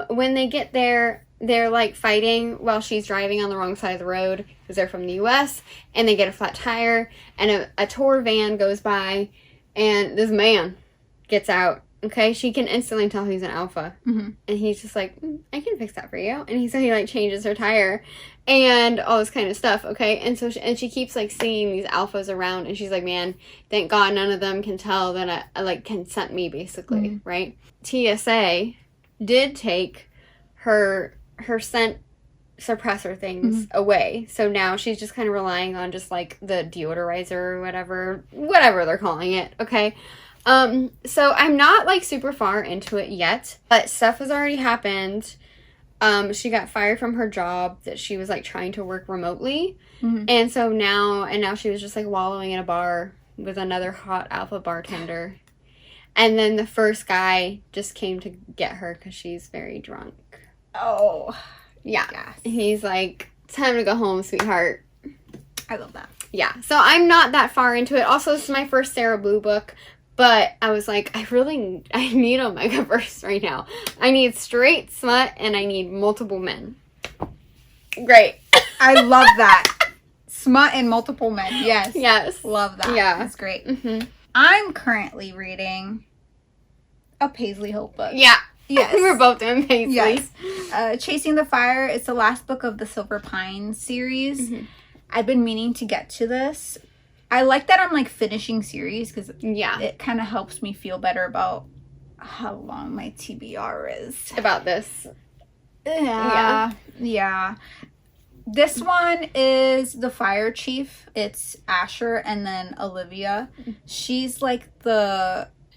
[SPEAKER 2] When they get there, they're, like, fighting while she's driving on the wrong side of the road because they're from the U.S., and they get a flat tire, and a tour van goes by, and this man gets out. Okay, she can instantly tell he's an alpha. And he's just like, I can fix that for you. And he like, changes her tire and all this kind of stuff, okay? And so she keeps, like, seeing these alphas around, and she's like, man, thank God none of them can tell that I like, consent me, basically, right? TSA did take her scent suppressor things away. So now she's just kind of relying on just, like, the deodorizer or whatever they're calling it, okay? So I'm not, like, super far into it yet, but stuff has already happened. She got fired from her job that she was, like, trying to work remotely. And so now she was just, like, wallowing in a bar with another hot alpha bartender. And then the first guy just came to get her because she's very drunk.
[SPEAKER 1] Oh.
[SPEAKER 2] Yeah.
[SPEAKER 1] Yes.
[SPEAKER 2] He's like, time to go home, sweetheart.
[SPEAKER 1] I love that.
[SPEAKER 2] Yeah. So I'm not that far into it. Also, this is my first Sarah Blue book. But I was like, I need Omegaverse right now. I need straight smut, and I need multiple men. Great.
[SPEAKER 1] I love that. Smut and multiple men. Yes.
[SPEAKER 2] Yes.
[SPEAKER 1] Love that.
[SPEAKER 2] Yeah.
[SPEAKER 1] That's great. I'm currently reading a Paisley Hope book.
[SPEAKER 2] Yeah.
[SPEAKER 1] Yes.
[SPEAKER 2] We're both doing Paisley.
[SPEAKER 1] Yes. Chasing the Fire. It's the last book of the Silver Pines series. I've been meaning to get to this. I like that I'm, like, finishing series because it kind of helps me feel better about how long my TBR is.
[SPEAKER 2] About this.
[SPEAKER 1] Yeah. This one is the fire chief. It's Asher and then Olivia. She's, like,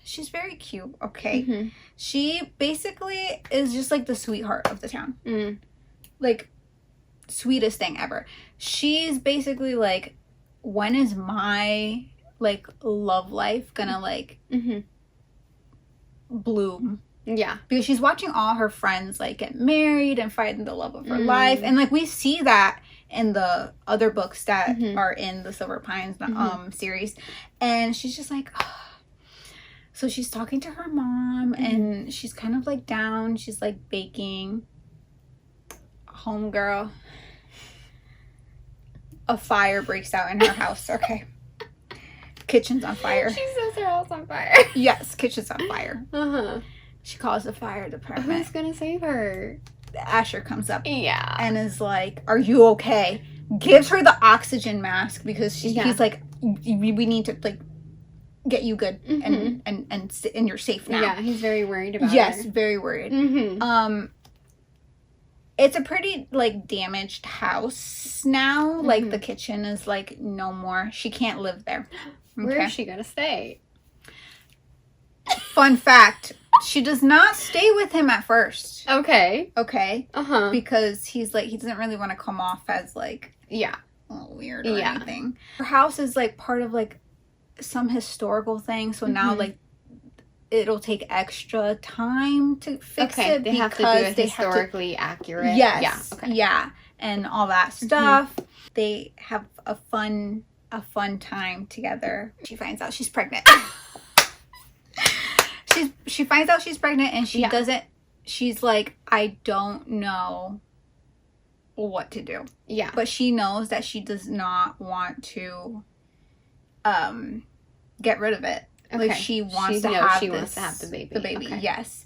[SPEAKER 1] she's very cute, okay? She basically is just, like, the sweetheart of the town. Like, sweetest thing ever. She's basically, like, when is my, like, love life gonna, like, bloom?
[SPEAKER 2] Yeah.
[SPEAKER 1] Because she's watching all her friends, like, get married and find the love of her life. And, like, we see that in the other books that are in the Silver Pines series. And she's just like, oh. So she's talking to her mom, and she's kind of, like, down. She's, like, baking. Homegirl. A fire breaks out in her house. Okay. kitchen's on fire.
[SPEAKER 2] She says her house on fire.
[SPEAKER 1] Yes, kitchen's on fire.
[SPEAKER 2] Uh-huh.
[SPEAKER 1] She calls the fire department.
[SPEAKER 2] Who's gonna save her?
[SPEAKER 1] Asher comes up.
[SPEAKER 2] Yeah.
[SPEAKER 1] And is like, are you okay? Gives her the oxygen mask because he's like, we need to like get you good and you're safe now.
[SPEAKER 2] Yeah, he's very worried about her.
[SPEAKER 1] Yes, very worried.
[SPEAKER 2] Mm-hmm.
[SPEAKER 1] It's a pretty like damaged house now. Like the kitchen is like no more. She can't live there. Okay?
[SPEAKER 2] Where is she gonna stay?
[SPEAKER 1] Fun fact. She does not stay with him at first.
[SPEAKER 2] Okay.
[SPEAKER 1] Okay.
[SPEAKER 2] Uh-huh.
[SPEAKER 1] Because he's like, he doesn't really want to come off as like, weird or anything. Her house is like part of like some historical thing. So now like it'll take extra time to fix it.
[SPEAKER 2] They have to do it historically accurate.
[SPEAKER 1] Yes.
[SPEAKER 2] Yeah. Okay.
[SPEAKER 1] Yeah. And all that stuff. They have a fun time together. She finds out she's pregnant. She finds out she's pregnant and she doesn't, she's like, I don't know what to do. Yeah. But she knows that she does not want to get rid of it. Okay. Like she wants to have the baby. The baby, yes.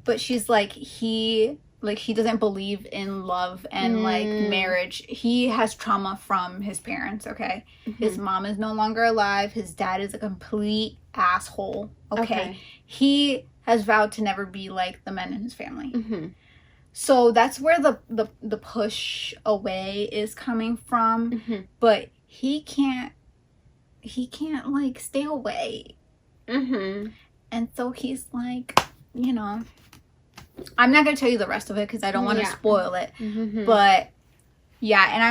[SPEAKER 1] But she's like, he doesn't believe in love and like marriage. He has trauma from his parents, okay? His mom is no longer alive. His dad is a complete asshole, okay? He has vowed to never be like the men in his family. So that's where the push away is coming from. But he can't like stay away. And so he's like, you know, I'm not gonna tell you the rest of it because I don't want to spoil it. But yeah, and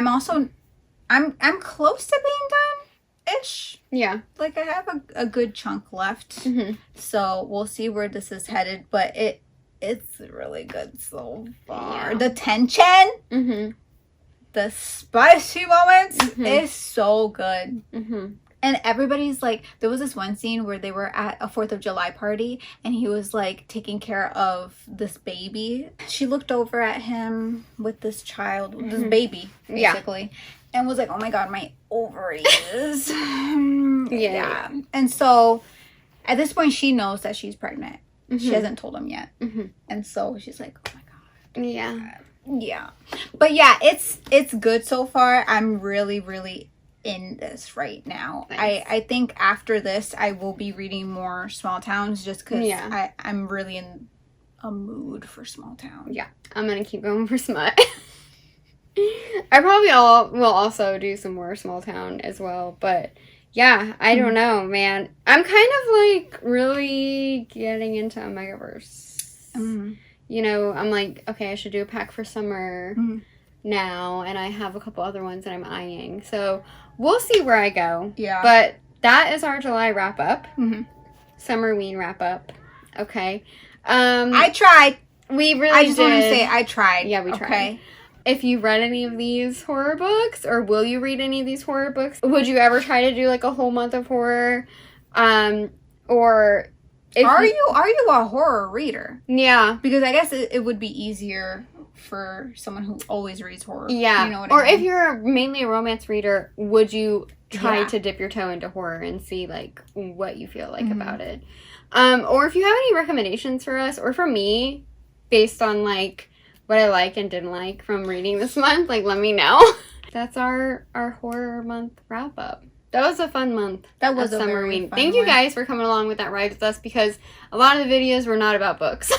[SPEAKER 1] I'm close to being done-ish. Yeah, like I have a good chunk left. So we'll see where this is headed. But it's really good so far. The tension, the spicy moments is so good. And everybody's like, there was this one scene where they were at a 4th of July party and he was like taking care of this baby. She looked over at him with this child, this baby, basically, and was like, oh my God, my ovaries. Yeah. And so at this point, she knows that she's pregnant. She hasn't told him yet. And so she's like, oh my God. Yeah. But yeah, it's good so far. I'm really, really in this right now. Nice. I think after this I will be reading more small towns just because I'm really in a mood for small town. Yeah, I'm gonna keep going for smut. I probably will also do some more small town as well, but yeah, I don't know, man. I'm kind of like really getting into Omegaverse. You know, I'm like, okay, I should do a pack for summer now, and I have a couple other ones that I'm eyeing, so we'll see where I go. Yeah. But that is our July wrap up. Summerween wrap up. Okay. I tried. We really I just want to say I tried. Yeah, we tried. Okay. If you read any of these horror books, or will you read any of these horror books, would you ever try to do like a whole month of horror? Or if are you a horror reader? Yeah. Because I guess it would be easier for someone who always reads horror. Yeah. You know what I mean? If you're mainly a romance reader, would you try to dip your toe into horror and see like what you feel like about it? Or if you have any recommendations for us or for me based on like what I like and didn't like from reading this month, like let me know. That's our horror month wrap up. That was a fun month. That was a Summerween. Thank you guys for coming along with that ride with us because a lot of the videos were not about books.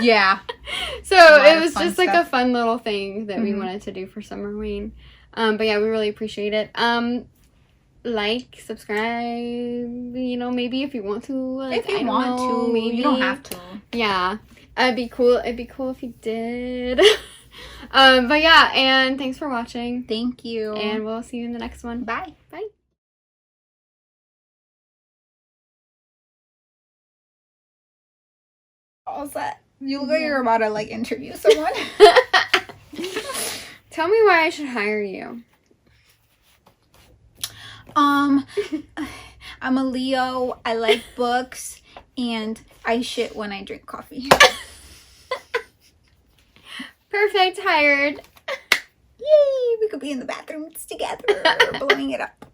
[SPEAKER 1] Yeah. So it was just like a fun little thing that we wanted to do for Summerween. But yeah, we really appreciate it. Like, subscribe, you know, maybe if you want to. Like, if you want to, maybe. You don't have to. Yeah. It'd be cool if you did. But yeah, and thanks for watching. Thank you. And we'll see you in the next one. Bye. Bye. All set. You look like you're about to like interview someone. Tell me why I should hire you. I'm a Leo. I like books, and I shit when I drink coffee. Perfect. Hired. Yay! We could be in the bathrooms together, blowing it up.